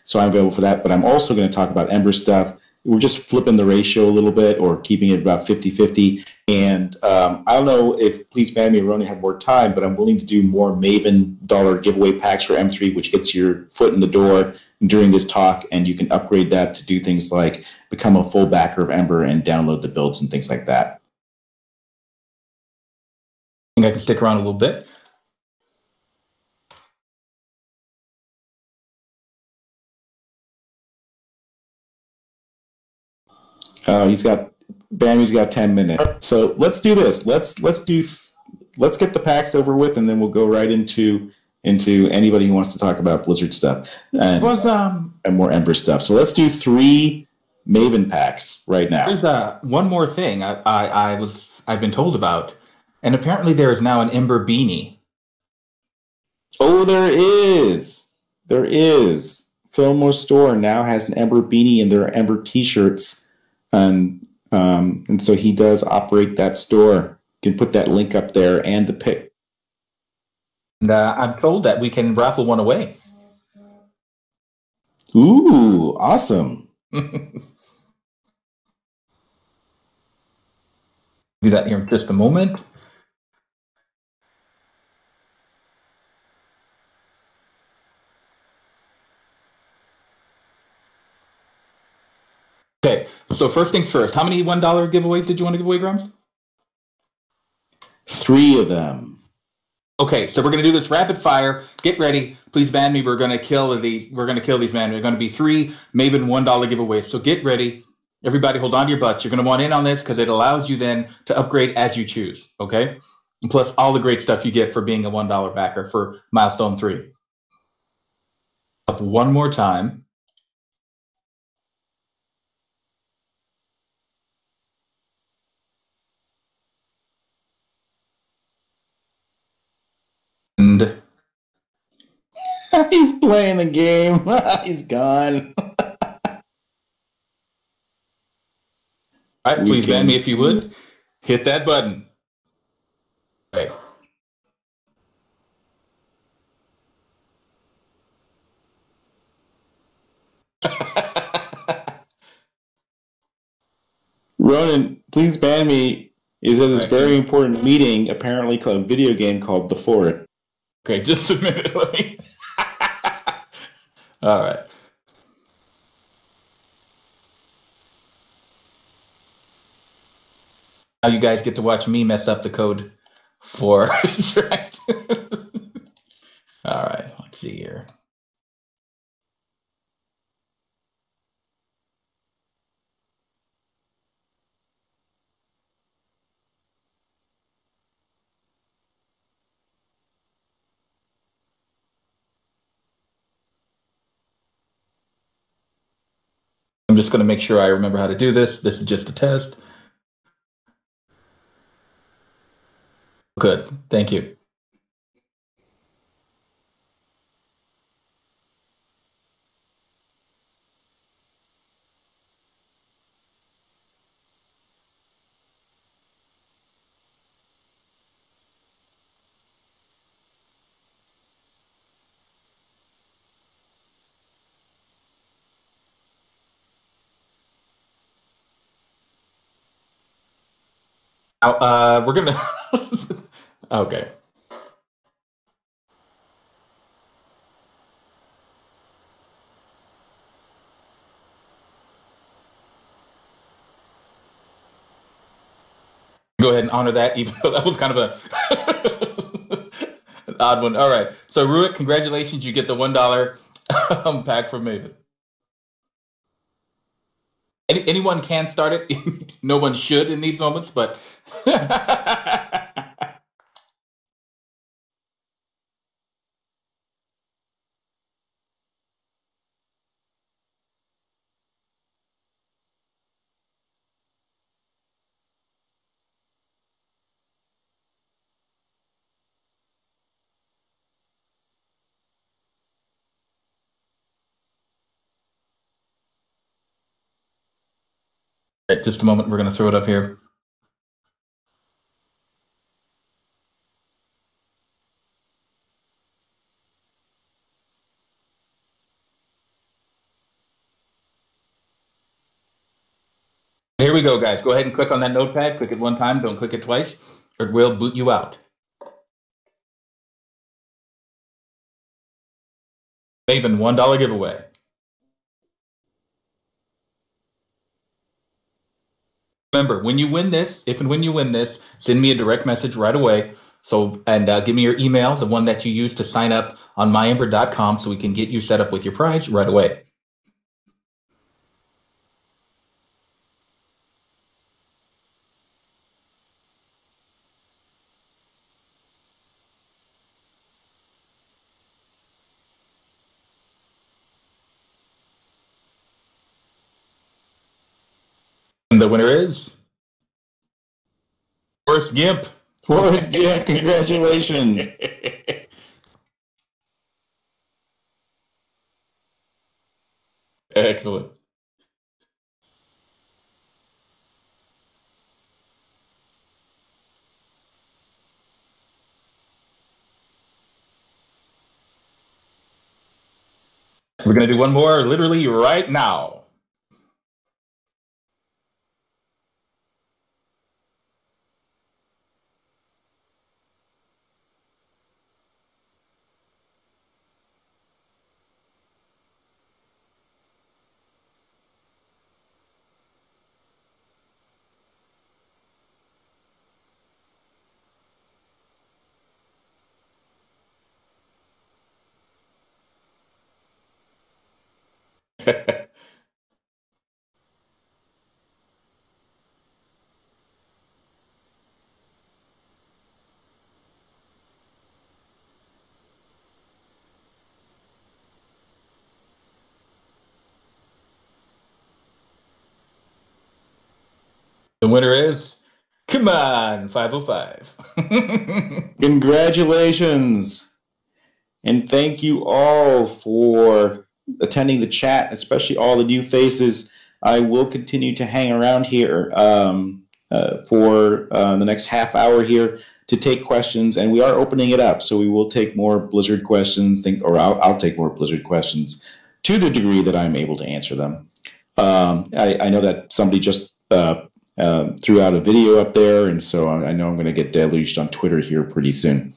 S1: So I'm available for that. But I'm also going to talk about Ember stuff. We're just flipping the ratio a little bit or keeping it about 50-50. And I don't know if Please Ban Me or Ronan have more time, but I'm willing to do more Maven dollar giveaway packs for M3, which gets your foot in the door during this talk. And you can upgrade that to do things like become a full backer of Ember and download the builds and things like that.
S2: I think I can stick around a little bit.
S1: He's got 10 minutes. So let's do this. Let's get the packs over with, and then we'll go right into anybody who wants to talk about Blizzard stuff and more Ember stuff. So let's do 3 Maven packs right now.
S2: There's one more thing I've been told about, and apparently there is now an Ember beanie.
S1: Oh, there is. There is. Fillmore Store now has an Ember beanie and there are Ember t-shirts. And so he does operate that store. You can put that link up there and the pic.
S2: And I'm told that we can raffle one away.
S1: Ooh, awesome.
S2: Do that here in just a moment. Okay, so first things first. How many $1 giveaways did you want to give away, Grumps?
S1: 3 of them.
S2: Okay, so we're gonna do this rapid fire. Get ready. Please ban me. We're gonna kill these man. They're gonna be 3 Maven $1 giveaways. So get ready. Everybody hold on to your butts. You're gonna want in on this because it allows you then to upgrade as you choose. Okay? And plus all the great stuff you get for being a $1 backer for milestone 3. Up one more time. And
S1: he's playing the game. He's gone.
S2: all right, please ban me if you would. Hit that button. Okay.
S1: Ronan, please ban me. Is at this very important meeting, apparently called a video game called The Forest.
S2: Okay, just a minute. Let me. All right. Now you guys get to watch me mess up the code for Shrek. All right, let's see here. I'm just going to make sure I remember how to do this. This is just a test. Good. Thank you. Now, we're going to... Okay. Go ahead and honor that, even though that was kind of an odd one. All right. So, Ruick, congratulations. You get the $1 pack from Maven. Anyone can start it. No one should in these moments, but... Just a moment. We're going to throw it up here. Here we go, guys. Go ahead and click on that notepad. Click it one time. Don't click it twice, or it will boot you out. Maven, $1 giveaway. Remember, when you win this, if and when you win this, send me a direct message right away. So, and give me your email, the one that you use to sign up on myember.com, so we can get you set up with your prize right away. And the winner is Forrest Gimp.
S1: Forrest Gimp, congratulations.
S2: Excellent. We're going to do one more literally right now. The winner is, come on, 505.
S1: Congratulations. And thank you all for attending the chat, especially all the new faces. I will continue to hang around here for the next half hour here to take questions, and we are opening it up, so we will take more Blizzard questions, I'll take more Blizzard questions to the degree that I'm able to answer them. I know that somebody just threw out a video up there, and so I know I'm going to get deluged on Twitter here pretty soon.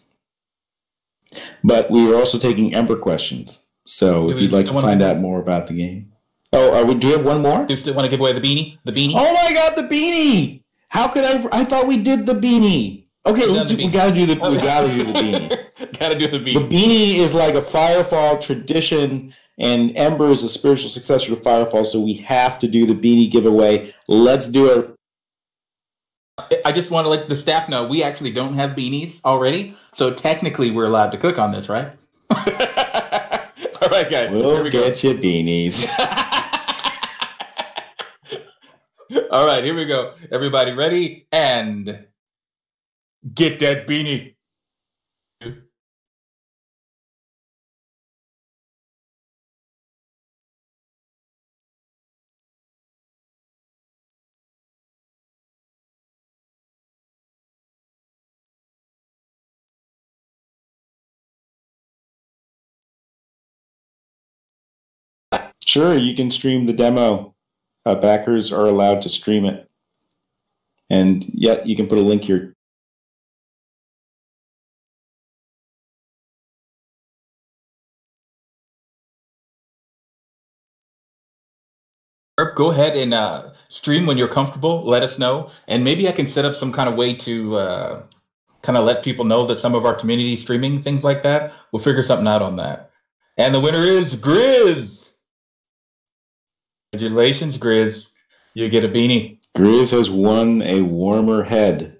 S1: But we are also taking Ember questions, so if you'd like to find out more about the game. Oh, do we have one more?
S2: Do you still want to give away the beanie? The beanie?
S1: Oh my God, the beanie! How could I thought we did the beanie. Okay, we gotta do the beanie.
S2: Gotta do the beanie.
S1: The beanie is like a Firefall tradition, and Ember is a spiritual successor to Firefall, so we have to do the beanie giveaway. Let's do it.
S2: I just want to let the staff know we actually don't have beanies already, so technically we're allowed to click on this, right? All right, guys.
S1: We'll get you beanies.
S2: All right, here we go. Everybody ready? And get that beanie.
S1: Sure, you can stream the demo. Backers are allowed to stream it. And yeah, you can put a link here.
S2: Go ahead and stream when you're comfortable. Let us know. And maybe I can set up some kind of way to kind of let people know that some of our community is streaming, things like that. We'll figure something out on that. And the winner is Grizz. Congratulations, Grizz. You get a beanie.
S1: Grizz has won a warmer head.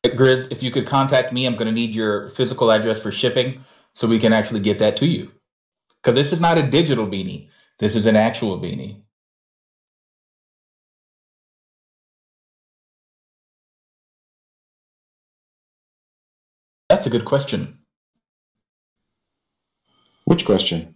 S2: Grizz, if you could contact me, I'm going to need your physical address for shipping so we can actually get that to you. Because this is not a digital beanie. This is an actual beanie. That's a good question.
S1: Which question?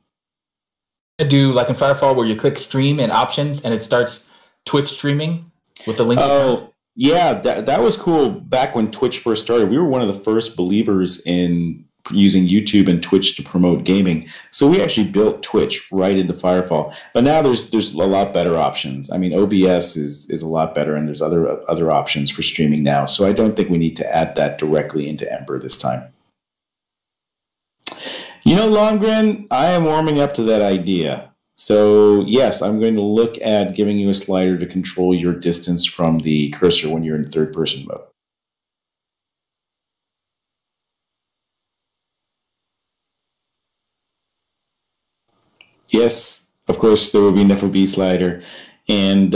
S2: I do like in Firefall where you click stream and options and it starts Twitch streaming with the link.
S1: Oh, yeah, that was cool back when Twitch first started. We were one of the first believers in using YouTube and Twitch to promote gaming. So we actually built Twitch right into Firefall. But now there's a lot better options. I mean, OBS is a lot better, and there's other options for streaming now. So I don't think we need to add that directly into Ember this time. You know, Longren, I am warming up to that idea. So yes, I'm going to look at giving you a slider to control your distance from the cursor when you're in third-person mode. Yes, of course, there will be an FOV slider. And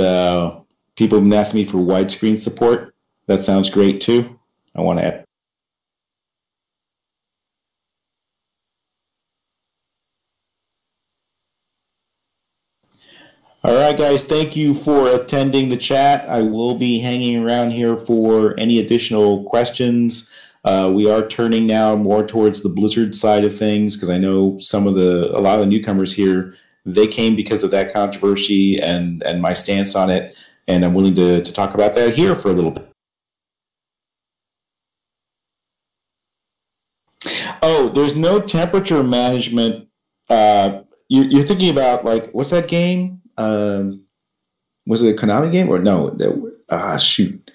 S1: people have been asking me for widescreen support. That sounds great, too. I want to add. All right, guys, thank you for attending the chat. I will be hanging around here for any additional questions. We are turning now more towards the Blizzard side of things because I know a lot of the newcomers here, they came because of that controversy and my stance on it, and I'm willing to talk about that here for a little bit. Oh, there's no temperature management. You're thinking about, like, what's that game? Was it a Konami game or no? Shoot.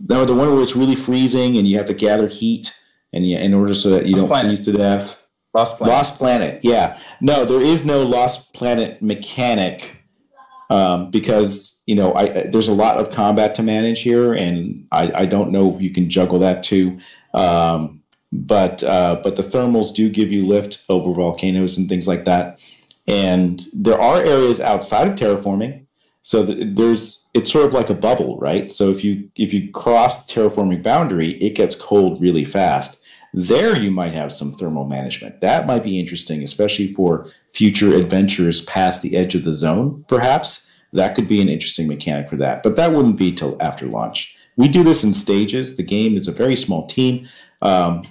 S1: No, the one where it's really freezing and you have to gather heat and in order so that you don't freeze to death. Lost Planet. Yeah. No, there is no Lost Planet mechanic because there's a lot of combat to manage here, and I don't know if you can juggle that too. But the thermals do give you lift over volcanoes and things like that. And there are areas outside of terraforming, so it's sort of like a bubble, right? So if you cross the terraforming boundary, it gets cold really fast. There you might have some thermal management. That might be interesting, especially for future adventures past the edge of the zone, perhaps. That could be an interesting mechanic for that. But that wouldn't be till after launch. We do this in stages. The game is a very small team.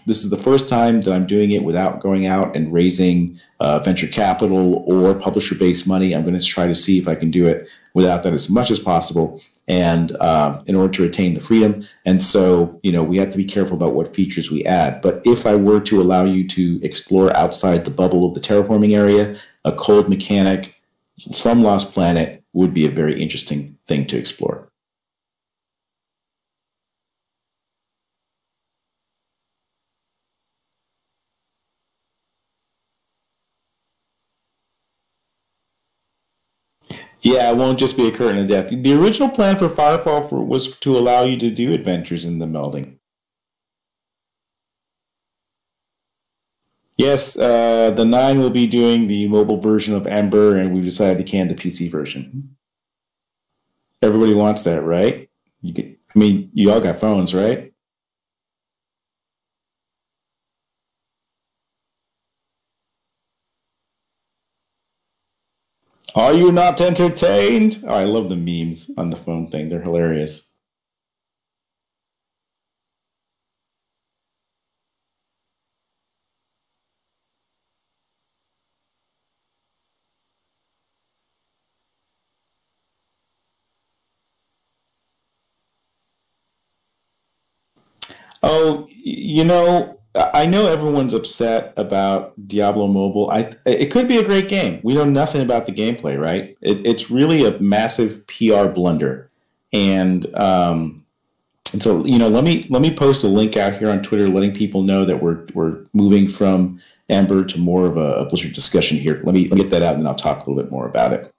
S1: This is the first time that I'm doing it without going out and raising venture capital or publisher-based money. I'm going to try to see if I can do it without that as much as possible, and in order to retain the freedom. And so, we have to be careful about what features we add. But if I were to allow you to explore outside the bubble of the terraforming area, a cold mechanic from Lost Planet would be a very interesting thing to explore. Yeah, it won't just be a curtain of death. The original plan for was to allow you to do adventures in the melding. Yes, the 9 will be doing the mobile version of Ember, and we've decided to can the PC version. Everybody wants that, right? I mean, you all got phones, right? Are you not entertained? Oh, I love the memes on the phone thing. They're hilarious. Oh, I know everyone's upset about Diablo Mobile. It could be a great game. We know nothing about the gameplay, right? It's really a massive PR blunder, and so let me post a link out here on Twitter, letting people know that we're moving from Ember to more of a Blizzard discussion here. Let me get that out, and then I'll talk a little bit more about it.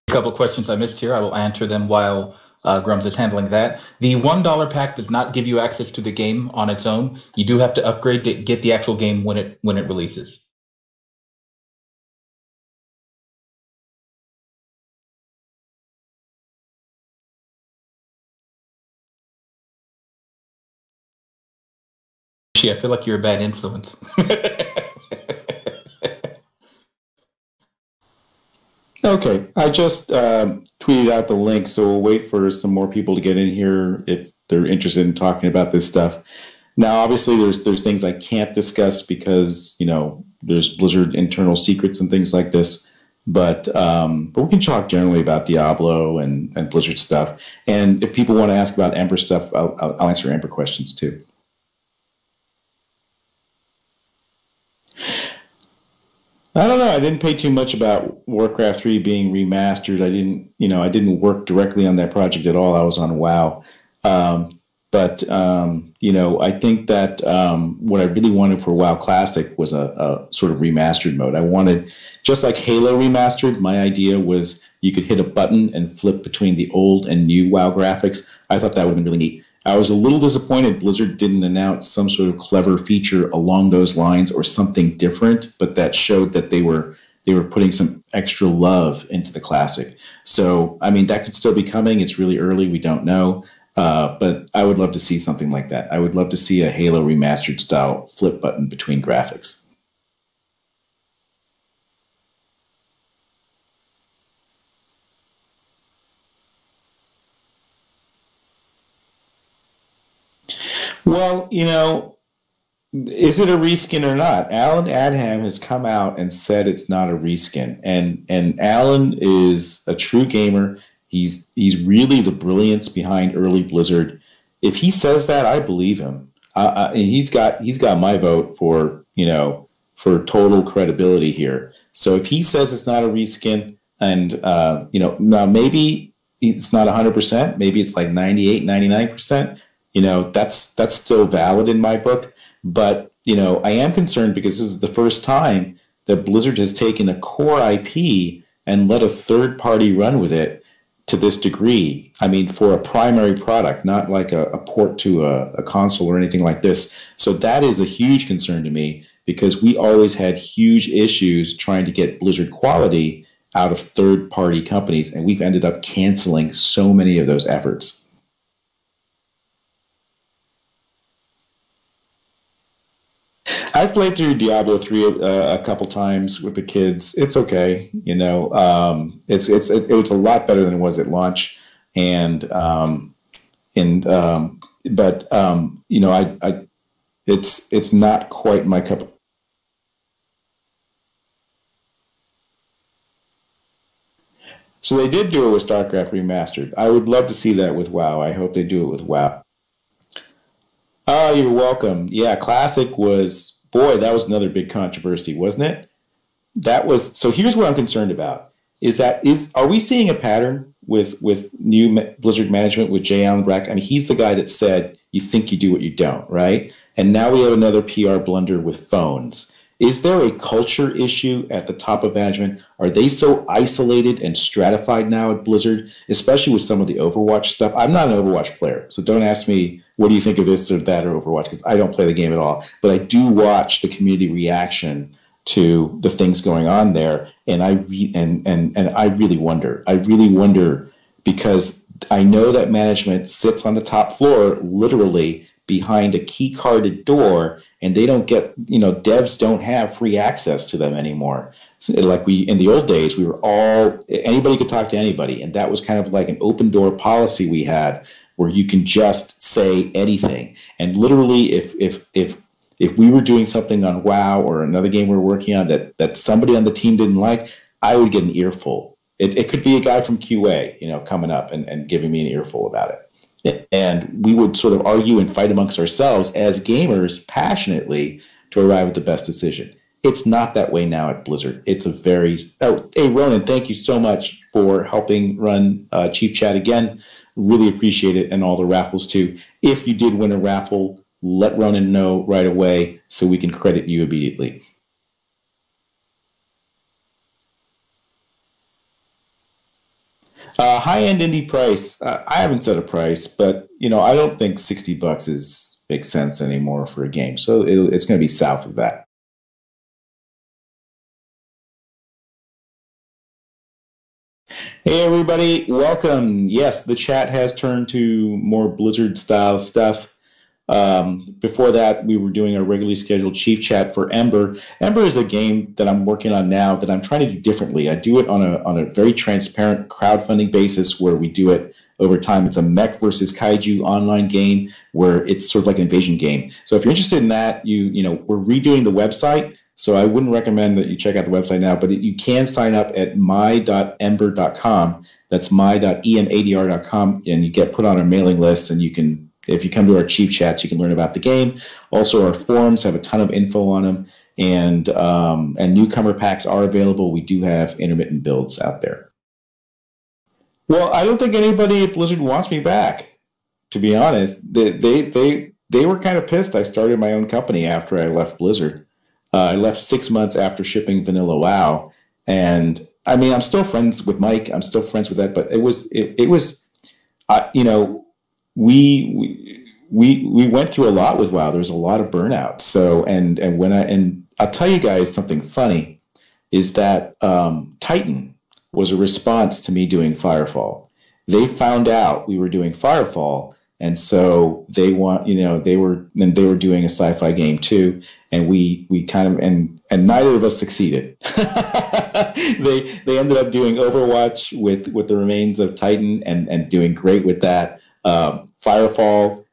S2: A couple of questions I missed here. I will answer them while Grums is handling that. The $1 pack does not give you access to the game on its own. You do have to upgrade to get the actual game when it releases. Gee, I feel like you're a bad influence.
S1: Okay, I just tweeted out the link, so we'll wait for some more people to get in here if they're interested in talking about this stuff. Now, obviously, there's things I can't discuss because there's Blizzard internal secrets and things like this. But we can talk generally about Diablo and Blizzard stuff. And if people want to ask about Ember stuff, I'll answer Ember questions too. I don't know. I didn't pay too much about Warcraft 3 being remastered. I didn't work directly on that project at all. I was on WoW. But I think that what I really wanted for WoW Classic was a sort of remastered mode. I wanted, just like Halo remastered, my idea was you could hit a button and flip between the old and new WoW graphics. I thought that would have been really neat. I was a little disappointed Blizzard didn't announce some sort of clever feature along those lines or something different, but that showed that they were putting some extra love into the classic. So, I mean, that could still be coming. It's really early. We don't know. But I would love to see something like that. I would love to see a Halo remastered style flip button between graphics. Well, is it a reskin or not? Alan Adham has come out and said it's not a reskin, and Alan is a true gamer. He's really the brilliance behind early Blizzard. If he says that, I believe him. And he's got my vote for total credibility here. So if he says it's not a reskin, and now maybe it's not 100%, maybe it's like 98, 99%. That's still valid in my book. But I am concerned because this is the first time that Blizzard has taken a core IP and let a third party run with it to this degree. I mean, for a primary product, not like a port to a console or anything like this. So that is a huge concern to me because we always had huge issues trying to get Blizzard quality out of third party companies, and we've ended up canceling so many of those efforts. I've played through Diablo 3 a couple times with the kids. It's okay, it was a lot better than it was at launch, and but it's not quite my cup. So they did do it with StarCraft Remastered. I would love to see that with WoW. I hope they do it with WoW. Oh, you're welcome. Yeah, Classic was, boy, that was another big controversy, wasn't it? That was, so here's what I'm concerned about. Are we seeing a pattern with new Blizzard management with Jay Allen Brack? I mean, he's the guy that said you think you do what you don't, right? And now we have another PR blunder with phones. Is there a culture issue at the top of management? Are they so isolated and stratified now at Blizzard, especially with some of the Overwatch stuff? I'm not an Overwatch player, so don't ask me what do you think of this or that or Overwatch, because I don't play the game at all. But I do watch the community reaction to the things going on there, and I really wonder. I really wonder because I know that management sits on the top floor, literally behind a key carded door, and they don't get, devs don't have free access to them anymore. So, like in the old days, we were anybody could talk to anybody, and that was kind of like an open door policy we had, where you can just say anything. And literally, if we were doing something on WoW or another game we were working on that somebody on the team didn't like, I would get an earful. It could be a guy from QA, coming up and giving me an earful about it. And we would sort of argue and fight amongst ourselves as gamers passionately to arrive at the best decision. It's not that way now at Blizzard. It's hey, Ronan, thank you so much for helping run Chief Chat again. Really appreciate it, and all the raffles too. If you did win a raffle, let Ronan know right away so we can credit you immediately. High-end indie price. I haven't set a price, but I don't think $60 makes sense anymore for a game. So it's going to be south of that. Hey everybody, welcome. Yes, the chat has turned to more Blizzard-style stuff. Before that, we were doing a regularly scheduled Chief Chat for Ember. Ember is a game that I'm working on now that I'm trying to do differently. I do it on a very transparent crowdfunding basis where we do it over time. It's a mech versus kaiju online game where it's sort of like an invasion game. So if you're interested in that, we're redoing the website. So I wouldn't recommend that you check out the website now, but you can sign up at my.ember.com. That's my.emadr.com, and you get put on our mailing list, and if you come to our Chief Chats, you can learn about the game. Also, our forums have a ton of info on them, and newcomer packs are available. We do have intermittent builds out there. Well, I don't think anybody at Blizzard wants me back, to be honest. They were kind of pissed I started my own company after I left Blizzard. I left 6 months after shipping Vanilla WoW, and I mean, I'm still friends with Mike. I'm still friends with that, but it was we went through a lot with WoW. There was a lot of burnout. So and I'll tell you guys something funny is that Titan was a response to me doing Firefall. They found out we were doing Firefall, and so they were doing a sci-fi game too, and we kind of and neither of us succeeded. They ended up doing Overwatch with the remains of Titan and doing great with that. Firefall,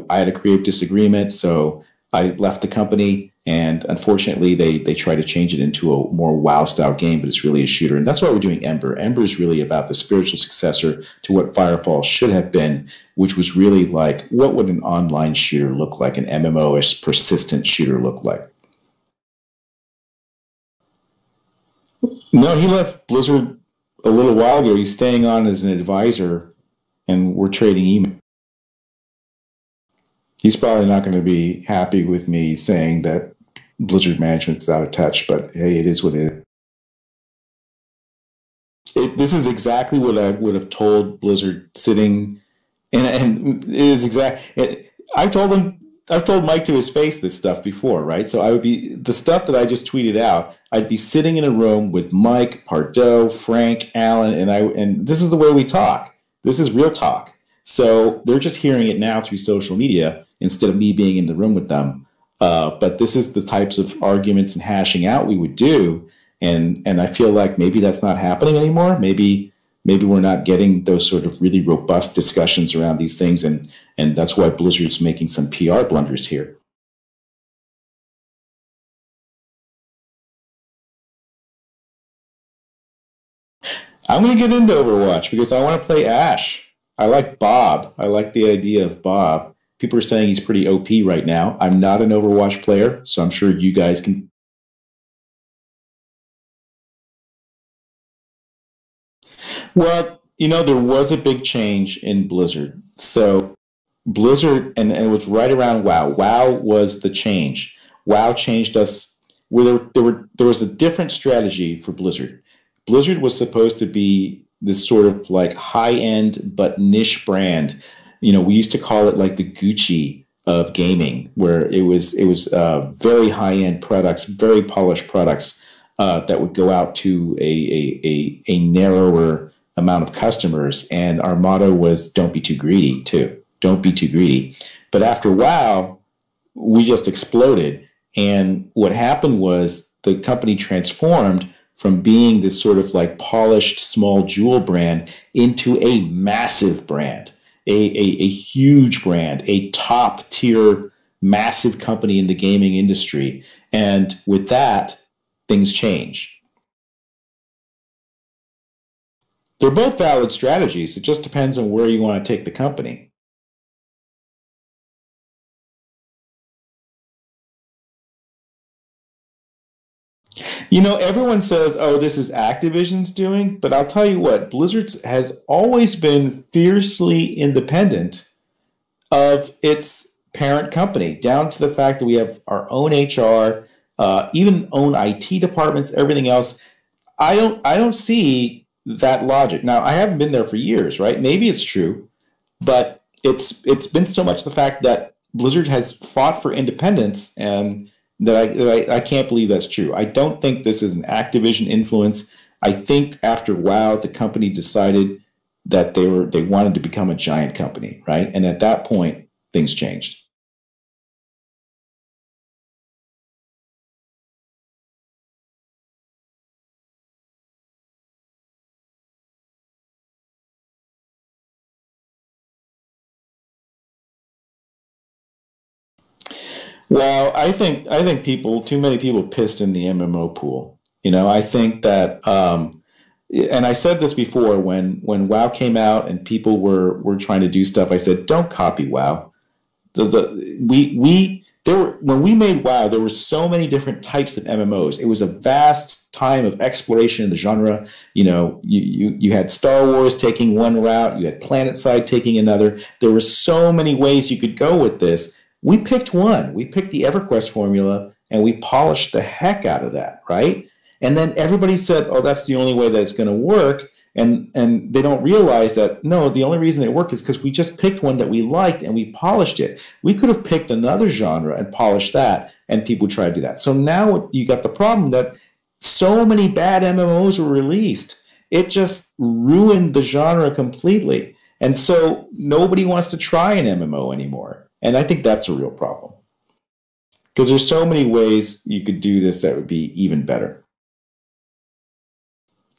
S1: I had a creative disagreement, so I left the company, and unfortunately they try to change it into a more WoW style game, but it's really a shooter. And that's why we're doing Ember. Ember is really about the spiritual successor to what Firefall should have been, which was really like, what would an online shooter look like, an MMO-ish persistent shooter look like? No, he left Blizzard a little while ago. He's staying on as an advisor, and we're trading email. He's probably not going to be happy with me saying that Blizzard management's out of touch, but hey, it is what it is. This is exactly what I would have told Blizzard sitting, and it is I've told Mike to his face this stuff before, right? So I would be, the stuff that I just tweeted out, I'd be sitting in a room with Mike, Pardo, Frank, Alan, and this is the way we talk. This is real talk. So they're just hearing it now through social media instead of me being in the room with them. But this is the types of arguments and hashing out we would do. And I feel like maybe that's not happening anymore. Maybe we're not getting those sort of really robust discussions around these things. And that's why Blizzard's making some PR blunders here. I'm going to get into Overwatch because I want to play Ash. I like Bob. I like the idea of Bob. People are saying he's pretty OP right now. I'm not an Overwatch player, so I'm sure you guys can. Well, there was a big change in Blizzard. So Blizzard, and it was right around WoW. WoW was the change. WoW changed us. There was a different strategy for Blizzard. Blizzard was supposed to be this sort of like high end but niche brand. We used to call it like the Gucci of gaming, where it was very high end products, very polished products that would go out to a narrower amount of customers. And our motto was "Don't be too greedy," too. Don't be too greedy. But after WoW, we just exploded. And what happened was the company transformed from being this sort of like polished small jewel brand into a massive brand, a huge brand, a top tier, massive company in the gaming industry. And with that, things change. They're both valid strategies. It just depends on where you want to take the company. Everyone says, oh, this is Activision's doing, but I'll tell you what, Blizzard has always been fiercely independent of its parent company, down to the fact that we have our own HR, even own IT departments, everything else. I don't see that logic. Now, I haven't been there for years, right? Maybe it's true, but it's been so much the fact that Blizzard has fought for independence, and that I can't believe that's true. I don't think this is an Activision influence. I think after WoW, the company decided that they wanted to become a giant company, right? And at that point, things changed. Well, I think too many people pissed in the MMO pool. I think that, and I said this before when WoW came out and people were trying to do stuff. I said, don't copy WoW. When we made WoW, there were so many different types of MMOs. It was a vast time of exploration in the genre. You had Star Wars taking one route, you had PlanetSide taking another. There were so many ways you could go with this. We picked one. We picked the EverQuest formula, and we polished the heck out of that, right? And then everybody said, "Oh, that's the only way that it's going to work." And they don't realize that no, the only reason it worked is because we just picked one that we liked and we polished it. We could have picked another genre and polished that, and people try to do that. So now you got the problem that so many bad MMOs were released. It just ruined the genre completely. And so nobody wants to try an MMO anymore. And I think that's a real problem. Because there's so many ways you could do this that would be even better.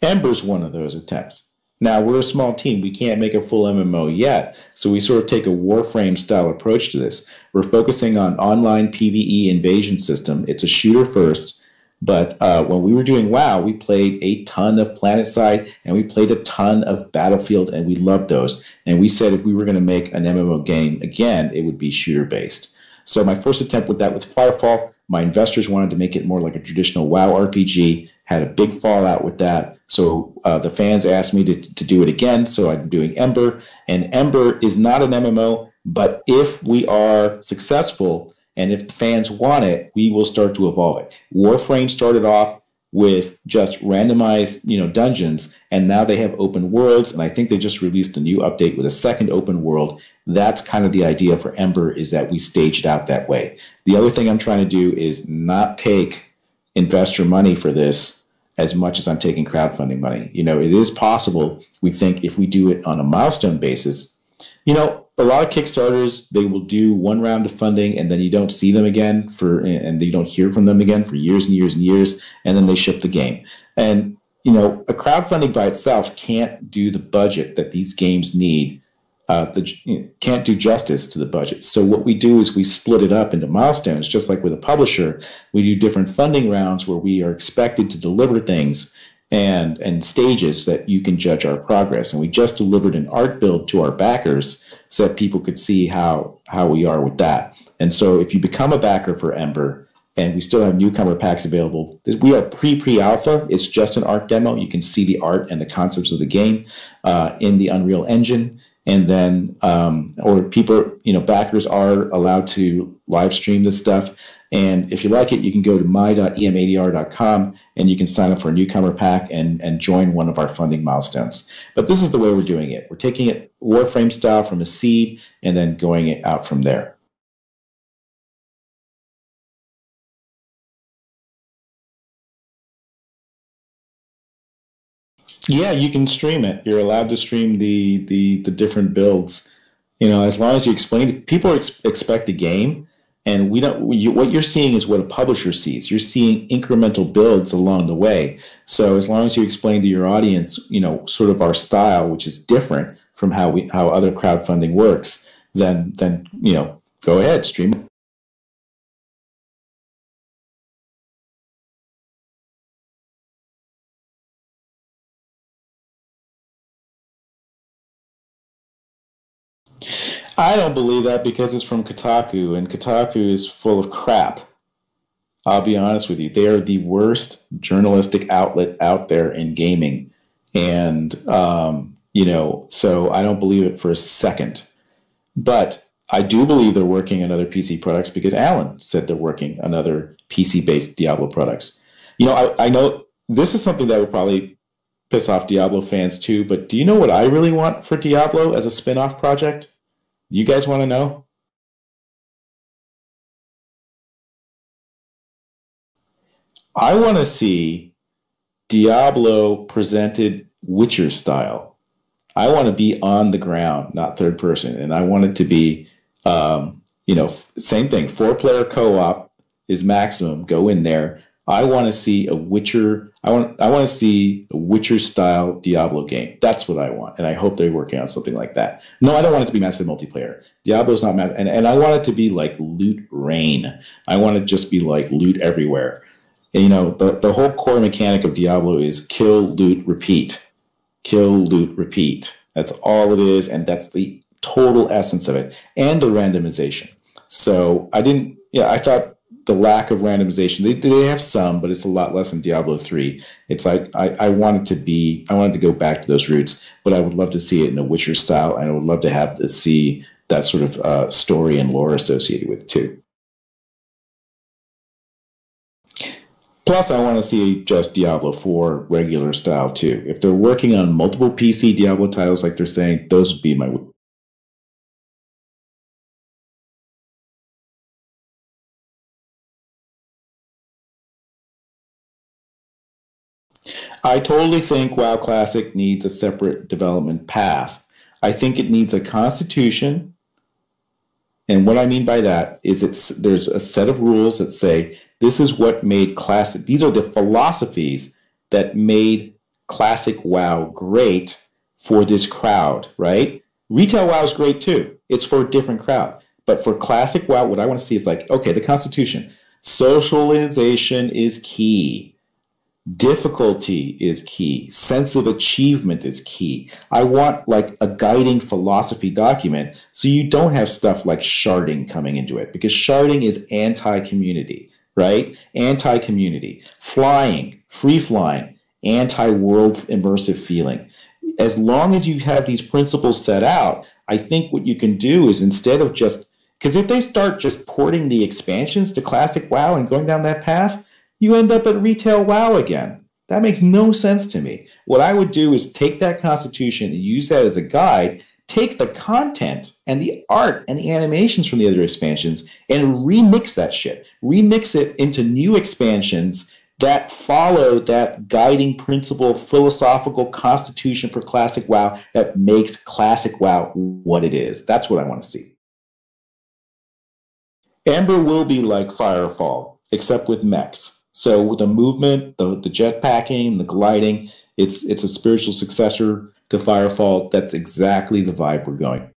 S1: Ember's one of those attempts. Now, we're a small team. We can't make a full MMO yet. So we sort of take a Warframe style approach to this. We're focusing on online PvE invasion system. It's a shooter first. But when we were doing WoW, we played a ton of PlanetSide and we played a ton of Battlefield, and we loved those. And we said if we were going to make an MMO game again, it would be shooter based. So my first attempt with that with Firefall, my investors wanted to make it more like a traditional WoW RPG, had a big fallout with that. So the fans asked me to do it again. So I'm doing Ember, and Ember is not an MMO, but if we are successful, and if the fans want it, we will start to evolve it. Warframe started off with just randomized, dungeons, and now they have open worlds. And I think they just released a new update with a second open world. That's kind of the idea for Ember, is that we stage it out that way. The other thing I'm trying to do is not take investor money for this as much as I'm taking crowdfunding money. It is possible. We think if we do it on a milestone basis, a lot of Kickstarters, they will do one round of funding and then you don't see them again and you don't hear from them again for years and years and years, and then they ship the game. And a crowdfunding by itself can't do the budget that these games need. Can't do justice to the budget. So what we do is we split it up into milestones, just like with a publisher. We do different funding rounds where we are expected to deliver things and stages that you can judge our progress. And we just delivered an art build to our backers so that people could see how we are with that. And so if you become a backer for Ember, and we still have newcomer packs available, we are pre-alpha. It's just an art demo. You can see the art and the concepts of the game in the Unreal Engine. And then, or people, backers are allowed to live stream this stuff. And if you like it, you can go to my.em80r.com and you can sign up for a newcomer pack and join one of our funding milestones. But this is the way we're doing it. We're taking it Warframe style from a seed and then going it out from there. Yeah, you can stream it. You're allowed to stream the different builds. As long as you explain it. People expect a game, and we don't. What you're seeing is what a publisher sees. You're seeing incremental builds along the way. So as long as you explain to your audience, sort of our style, which is different from how other crowdfunding works, then go ahead, stream. I don't believe that because it's from Kotaku, and Kotaku is full of crap. I'll be honest with you. They are the worst journalistic outlet out there in gaming. And, so I don't believe it for a second. But I do believe they're working on other PC products because Alan said they're working on other PC-based Diablo products. I know this is something that would probably piss off Diablo fans too, but do you know what I really want for Diablo as a spin-off project? You guys want to know? I want to see Diablo presented Witcher style. I want to be on the ground, not third person. And I want it to be, same thing. 4-player co-op is maximum. Go in there. I want to see a Witcher. I want to see a Witcher style Diablo game. That's what I want, and I hope they're working on something like that. No, I don't want it to be massive multiplayer. Diablo's not massive, and I want it to be like loot rain. I want it to just be like loot everywhere. And, the whole core mechanic of Diablo is kill, loot, repeat. Kill, loot, repeat. That's all it is, and that's the total essence of it, and the randomization. So I thought the lack of randomization, they have some, but it's a lot less than Diablo 3. It's like I wanted to go back to those roots, but I would love to see it in a Witcher style, and I would love to see that sort of story and lore associated with it too. Plus, I want to see just Diablo 4 regular style too. If they're working on multiple PC Diablo titles like they're saying, those would be my. I totally think WoW Classic needs a separate development path. I think it needs a constitution. And what I mean by that is there's a set of rules that say this is what made Classic. These are the philosophies that made Classic WoW great for this crowd, right? Retail WoW is great too. It's for a different crowd. But for Classic WoW, what I want to see is okay, the constitution. Socialization is key. Difficulty is key. Sense of achievement is key. I want a guiding philosophy document so you don't have stuff like sharding coming into it, because sharding is anti-community, right? Anti-community. Flying, free flying, anti-world immersive feeling. As long as you have these principles set out, I think what you can do is instead of because if they start just porting the expansions to Classic WoW and going down that path, you end up at retail WoW again. That makes no sense to me. What I would do is take that constitution and use that as a guide, take the content and the art and the animations from the other expansions and remix that shit. Remix it into new expansions that follow that guiding principle, philosophical constitution for Classic WoW that makes Classic WoW what it is. That's what I want to see. Ember will be like Firefall, except with mechs. So with the movement, the jetpacking, the gliding, it's a spiritual successor to Firefall. That's exactly the vibe we're going.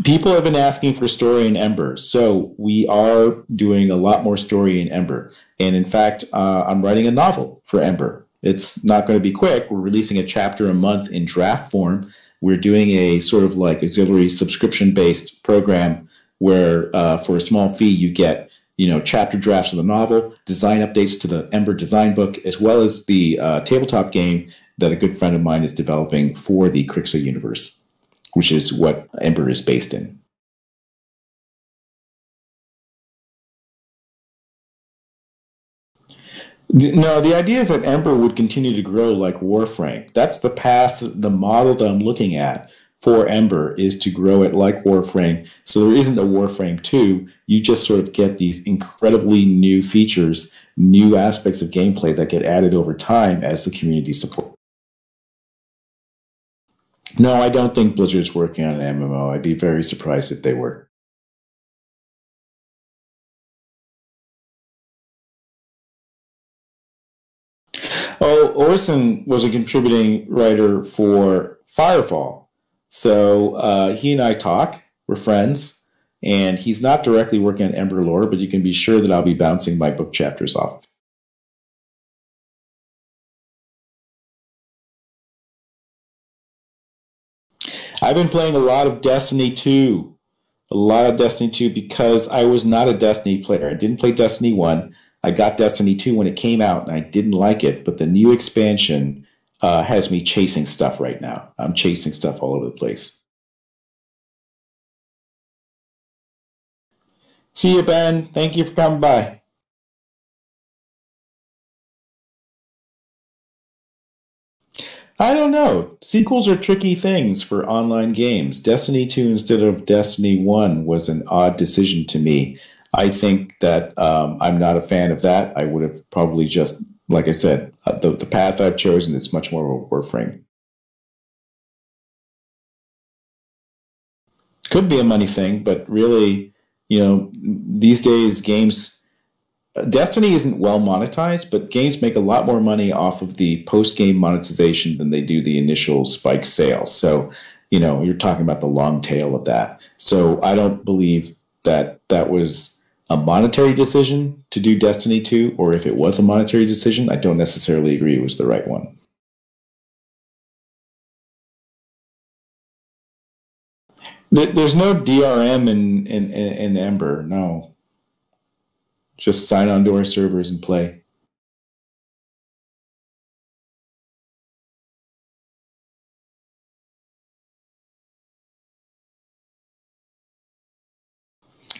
S1: People have been asking for story in Ember, so we are doing a lot more story in Ember. And in fact, I'm writing a novel for Ember. It's not going to be quick. We're releasing a chapter a month in draft form. We're doing a sort of like auxiliary subscription-based program where for a small fee you get chapter drafts of the novel, design updates to the Ember design book, as well as the tabletop game that a good friend of mine is developing for the Crixa universe, which is what Ember is based in. No, the idea is that Ember would continue to grow like Warframe. That's the path, the model that I'm looking at for Ember is to grow it like Warframe. So there isn't a Warframe 2. You just sort of get these incredibly new features, new aspects of gameplay that get added over time as the community supports. No, I don't think Blizzard's working on an MMO. I'd be very surprised if they were. Oh, Orson was a contributing writer for Firefall. So he and I talk. We're friends. And he's not directly working on Ember lore, but you can be sure that I'll be bouncing my book chapters off. I've been playing a lot of Destiny 2. A lot of Destiny 2 because I was not a Destiny player. I didn't play Destiny 1. I got Destiny 2 when it came out, and I didn't like it. But the new expansion has me chasing stuff right now. I'm chasing stuff all over the place. See you, Ben. Thank you for coming by. I don't know. Sequels are tricky things for online games. Destiny 2 instead of Destiny 1 was an odd decision to me. I think that I'm not a fan of that. I would have probably just, like I said, the path I've chosen is much more of a Warframe. Could be a money thing, but really, these days games, Destiny isn't well monetized, but games make a lot more money off of the post-game monetization than they do the initial spike sales. So, you're talking about the long tail of that. So I don't believe that that was a monetary decision to do Destiny 2, or if it was a monetary decision, I don't necessarily agree it was the right one. There's no DRM in Ember, no. Just sign on to our servers and play.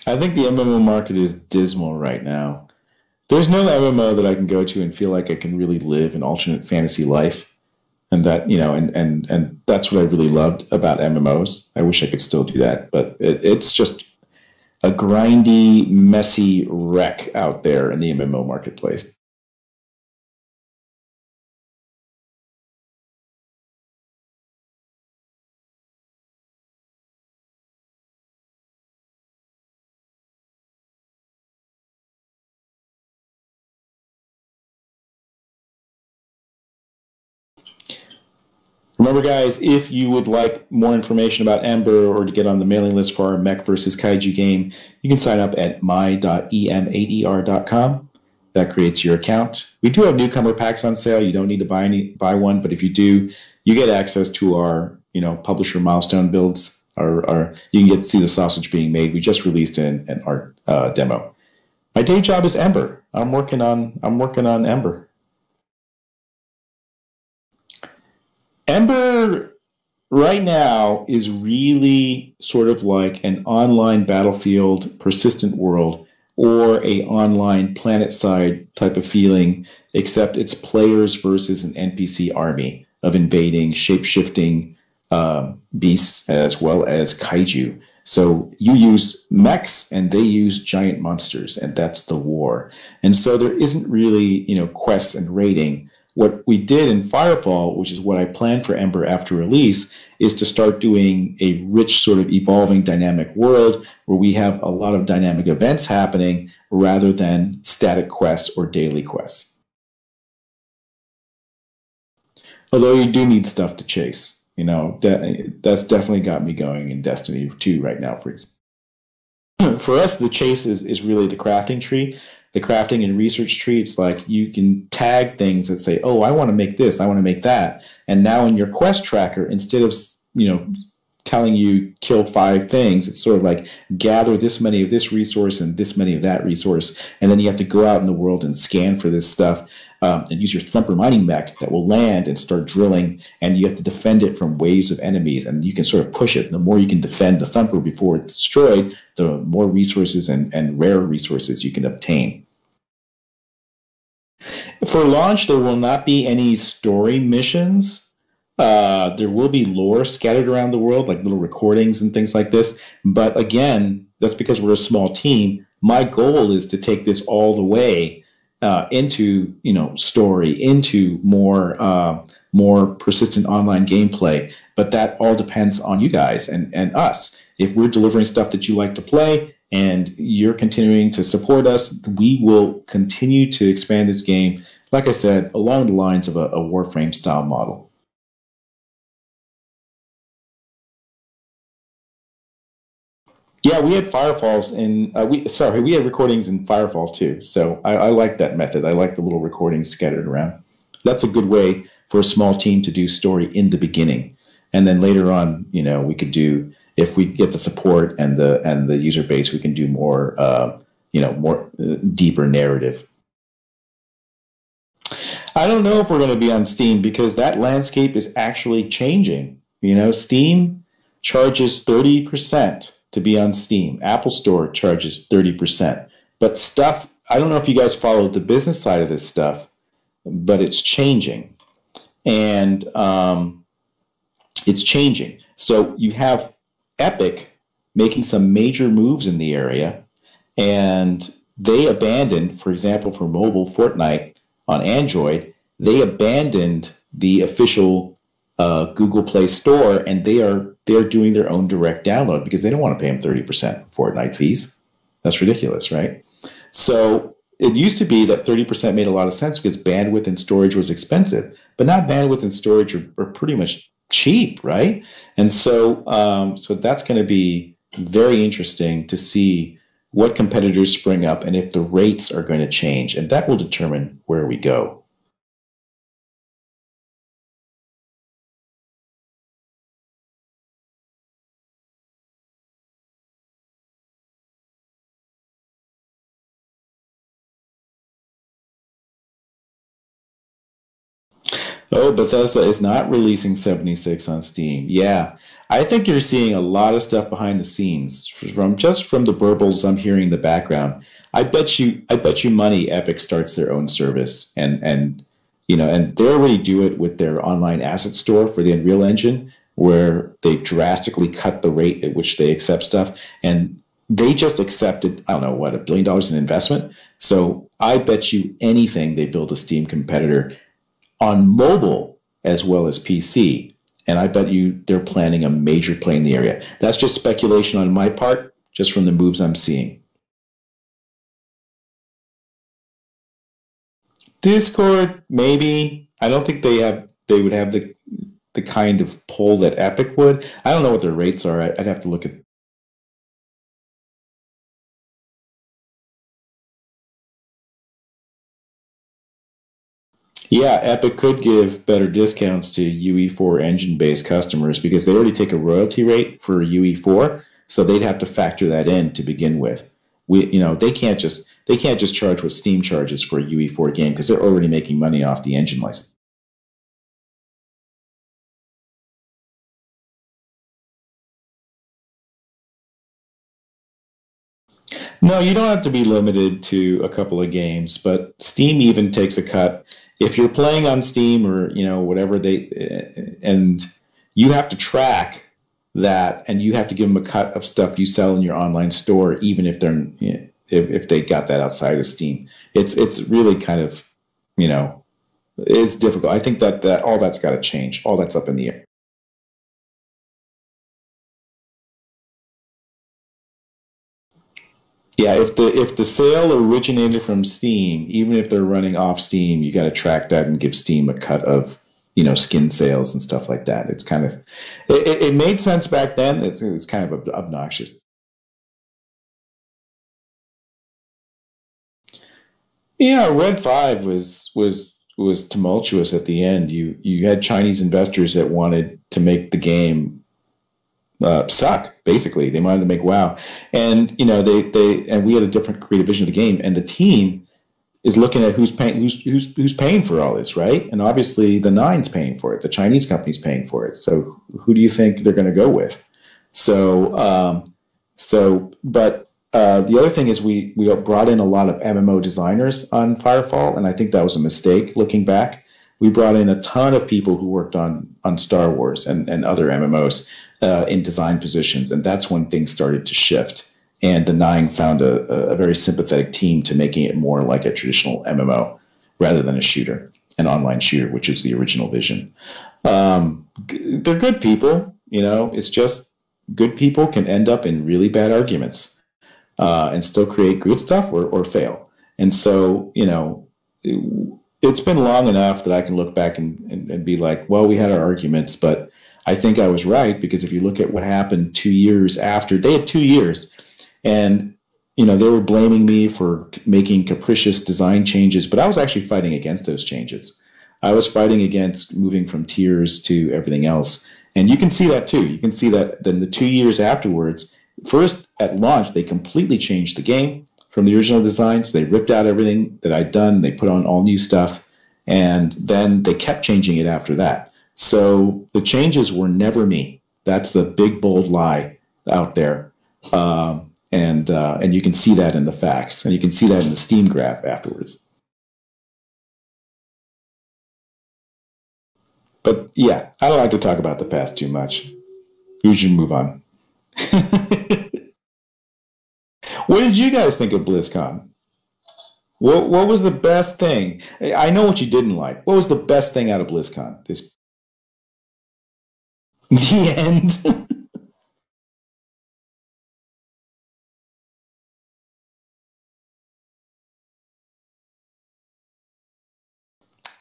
S1: I think the MMO market is dismal right now. There's no MMO that I can go to and feel like I can really live an alternate fantasy life. And that, and that's what I really loved about MMOs. I wish I could still do that, but it's just a grindy, messy wreck out there in the MMO marketplace. Remember, guys, if you would like more information about Ember or to get on the mailing list for our Mech versus Kaiju game, you can sign up at my.emadr.com. That creates your account. We do have newcomer packs on sale. You don't need to buy one, but if you do, you get access to our publisher milestone builds. Or you can get to see the sausage being made. We just released an art demo. My day job is Ember. I'm working on Ember. Ember right now is really sort of like an online Battlefield persistent world or a online planet-side type of feeling, except it's players versus an NPC army of invading, shape-shifting beasts as well as kaiju. So you use mechs and they use giant monsters, and that's the war. And so there isn't really, quests and raiding. What we did in Firefall, which is what I planned for Ember after release, is to start doing a rich sort of evolving dynamic world where we have a lot of dynamic events happening rather than static quests or daily quests. Although you do need stuff to chase. That's definitely got me going in Destiny 2 right now, for example. For us, the chase is really the crafting tree, the crafting and research tree. It's like you can tag things that say, oh, I want to make this, I want to make that. And now in your quest tracker, instead of, telling you kill 5 things, it's sort of like gather this many of this resource and this many of that resource. And then you have to go out in the world and scan for this stuff and use your thumper mining mech that will land and start drilling. And you have to defend it from waves of enemies. And you can sort of push it. The more you can defend the thumper before it's destroyed, the more resources and rare resources you can obtain. For launch, there will not be any story missions. There will be lore scattered around the world, like little recordings and things like this. But again, that's because we're a small team. My goal is to take this all the way into story, into more persistent online gameplay. But that all depends on you guys and us. If we're delivering stuff that you like to play and you're continuing to support us, we will continue to expand this game, like I said, along the lines of a Warframe style model. Yeah, we had firefalls and we had recordings in Firefall too. So I like that method. I like the little recordings scattered around. That's a good way for a small team to do story in the beginning, and then later on, we could do, if we get the support and the user base, we can do more, more deeper narrative. I don't know if we're going to be on Steam because that landscape is actually changing. Steam charges 30% to be on Steam. Apple Store charges 30%. But stuff, I don't know if you guys followed the business side of this stuff, but it's changing. And it's changing. So you have Epic making some major moves in the area, and they abandoned, for example, for mobile Fortnite on Android, they abandoned the official Google Play Store, and they're doing their own direct download because they don't want to pay them 30% Fortnite fees. That's ridiculous, right? So it used to be that 30% made a lot of sense because bandwidth and storage was expensive, but now bandwidth and storage are pretty much cheap, right? And so so that's going to be very interesting to see what competitors spring up and if the rates are going to change, and that will determine where we go. Oh, Bethesda is not releasing 76 on Steam. Yeah, I think you're seeing a lot of stuff behind the scenes from the burbles I'm hearing in the background. I bet you money Epic starts their own service, and they already do it with their online asset store for the Unreal Engine, where they drastically cut the rate at which they accept stuff, and they just accepted, I don't know, what, $1 billion in investment. So I bet you anything they build a Steam competitor on mobile as well as PC. And I bet you they're planning a major play in the area. That's just speculation on my part, just from the moves I'm seeing. Discord, maybe. I don't think they would have the kind of pull that Epic would. I don't know what their rates are. I'd have to look at. Yeah, Epic could give better discounts to UE4 engine-based customers because they already take a royalty rate for UE4, so they'd have to factor that in to begin with. They can't just charge what Steam charges for a UE4 game because they're already making money off the engine license. No, you don't have to be limited to a couple of games, but Steam even takes a cut. If you're playing on Steam or whatever and you have to track that, and you have to give them a cut of stuff you sell in your online store, even if if they got that outside of Steam. It's really kind of it's difficult. I think that all that's got to change. All that's up in the air. Yeah, if the sale originated from Steam, even if they're running off Steam, you got to track that and give Steam a cut of skin sales and stuff like that. It's kind of it made sense back then. It's kind of obnoxious. Yeah, Red 5 was tumultuous at the end. You had Chinese investors that wanted to make the game suck. Basically, they wanted to make WoW, and we had a different creative vision of the game, and the team is looking at who's paying for all this, right? And obviously, the Nine's paying for it. The Chinese company's paying for it. So who do you think they're going to go with? But the other thing is we brought in a lot of MMO designers on Firefall, and I think that was a mistake looking back. We brought in a ton of people who worked on Star Wars and other MMOs in design positions, and that's when things started to shift. And the Nine found a very sympathetic team to making it more like a traditional MMO rather than a shooter, an online shooter, which is the original vision. They're good people, it's just good people can end up in really bad arguments and still create good stuff or fail. And so, it's been long enough that I can look back and be like, well, we had our arguments, but I think I was right, because if you look at what happened 2 years after, they had 2 years, and they were blaming me for making capricious design changes, but I was actually fighting against those changes. I was fighting against moving from tiers to everything else. And you can see that too. You can see that then the 2 years afterwards, first at launch, they completely changed the game from the original design. So they ripped out everything that I'd done. They put on all new stuff. And then they kept changing it after that. So the changes were never me. That's a big, bold lie out there. And you can see that in the facts. And you can see that in the Steam graph afterwards. But yeah, I don't like to talk about the past too much. We should move on. What did you guys think of BlizzCon? What was the best thing? I know what you didn't like. What was the best thing out of BlizzCon? The end.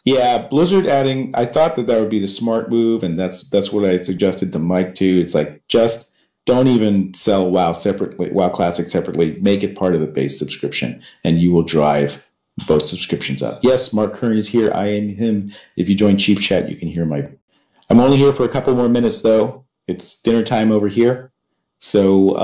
S1: Yeah, Blizzard adding. I thought that would be the smart move, and that's what I suggested to Mike too. It's like, just don't even sell WoW separately, WoW Classic separately. Make it part of the base subscription, and you will drive both subscriptions up. Yes, Mark Kern is here. I am him. If you join Chief Chat, you can hear my. I'm only here for a couple more minutes though. It's dinner time over here, so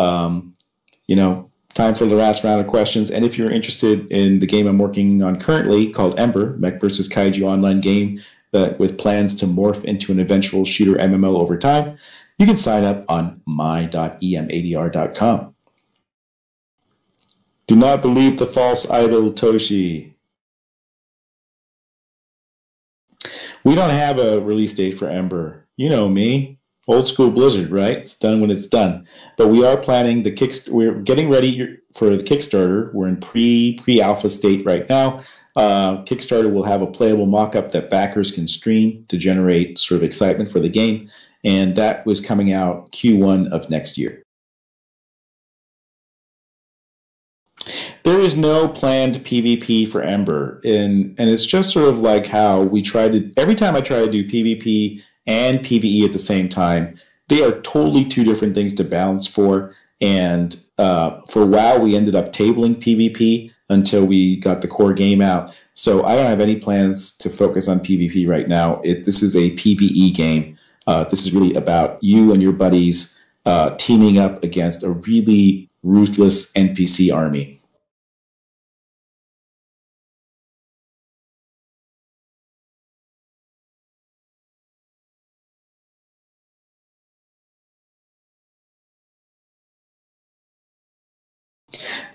S1: time for the last round of questions. And if you're interested in the game I'm working on currently called Ember, Mech vs. Kaiju online game with plans to morph into an eventual shooter MMO over time, you can sign up on my.emadr.com. Do not believe the false idol, Toshi. We don't have a release date for Ember. You know me. Old school Blizzard, right? It's done when it's done. But we are planning we're getting ready for the Kickstarter. We're in pre-alpha state right now. Kickstarter will have a playable mock-up that backers can stream to generate sort of excitement for the game. And that was coming out Q1 of next year. There is no planned PvP for Ember. And it's just sort of like how every time I try to do PvP and PvE at the same time, they are totally two different things to balance for. And for WoW, we ended up tabling PvP until we got the core game out. So I don't have any plans to focus on PvP right now. This is a PvE game. This is really about you and your buddies teaming up against a really ruthless NPC army.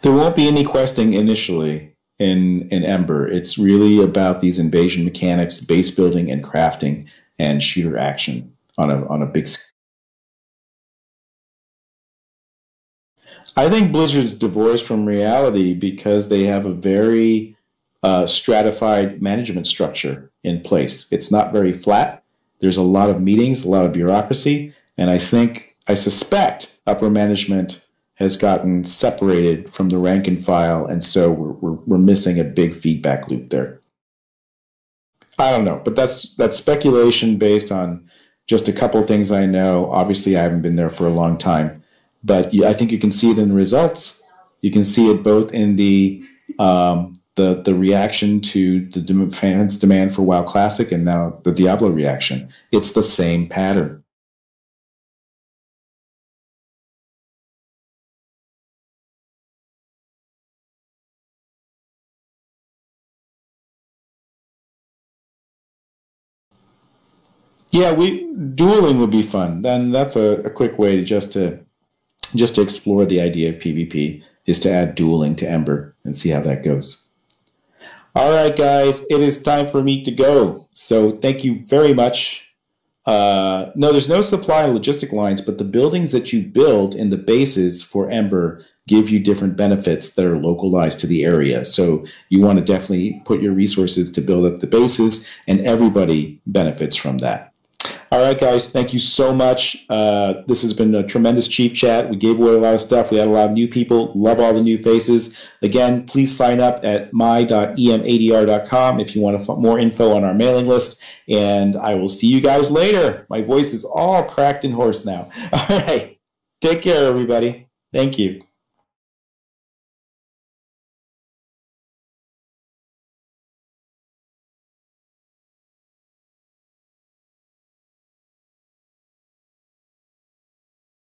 S1: There won't be any questing initially in Ember. It's really about these invasion mechanics, base building and crafting, and shooter action on a big scale. I think Blizzard's divorced from reality because they have a very stratified management structure in place. It's not very flat. There's a lot of meetings, a lot of bureaucracy, and I suspect upper management has gotten separated from the rank and file, and so we're missing a big feedback loop there. I don't know, but that's speculation based on just a couple of things I know. Obviously, I haven't been there for a long time, but I think you can see it in the results. You can see it both in the reaction to the fans' demand for WoW Classic, and now the Diablo reaction. It's the same pattern. Yeah, we dueling would be fun. Then that's a quick way to just to explore the idea of PvP is to add dueling to Ember and see how that goes. All right, guys, it is time for me to go. So thank you very much. No, there's no supply and logistic lines, but the buildings that you build in the bases for Ember give you different benefits that are localized to the area. So you want to definitely put your resources to build up the bases, and everybody benefits from that. All right, guys, thank you so much. This has been a tremendous Chief Chat. We gave away a lot of stuff. We had a lot of new people. Love all the new faces. Again, please sign up at my.emadr.com if you want more info on our mailing list. And I will see you guys later. My voice is all cracked and hoarse now. All right. Take care, everybody. Thank you.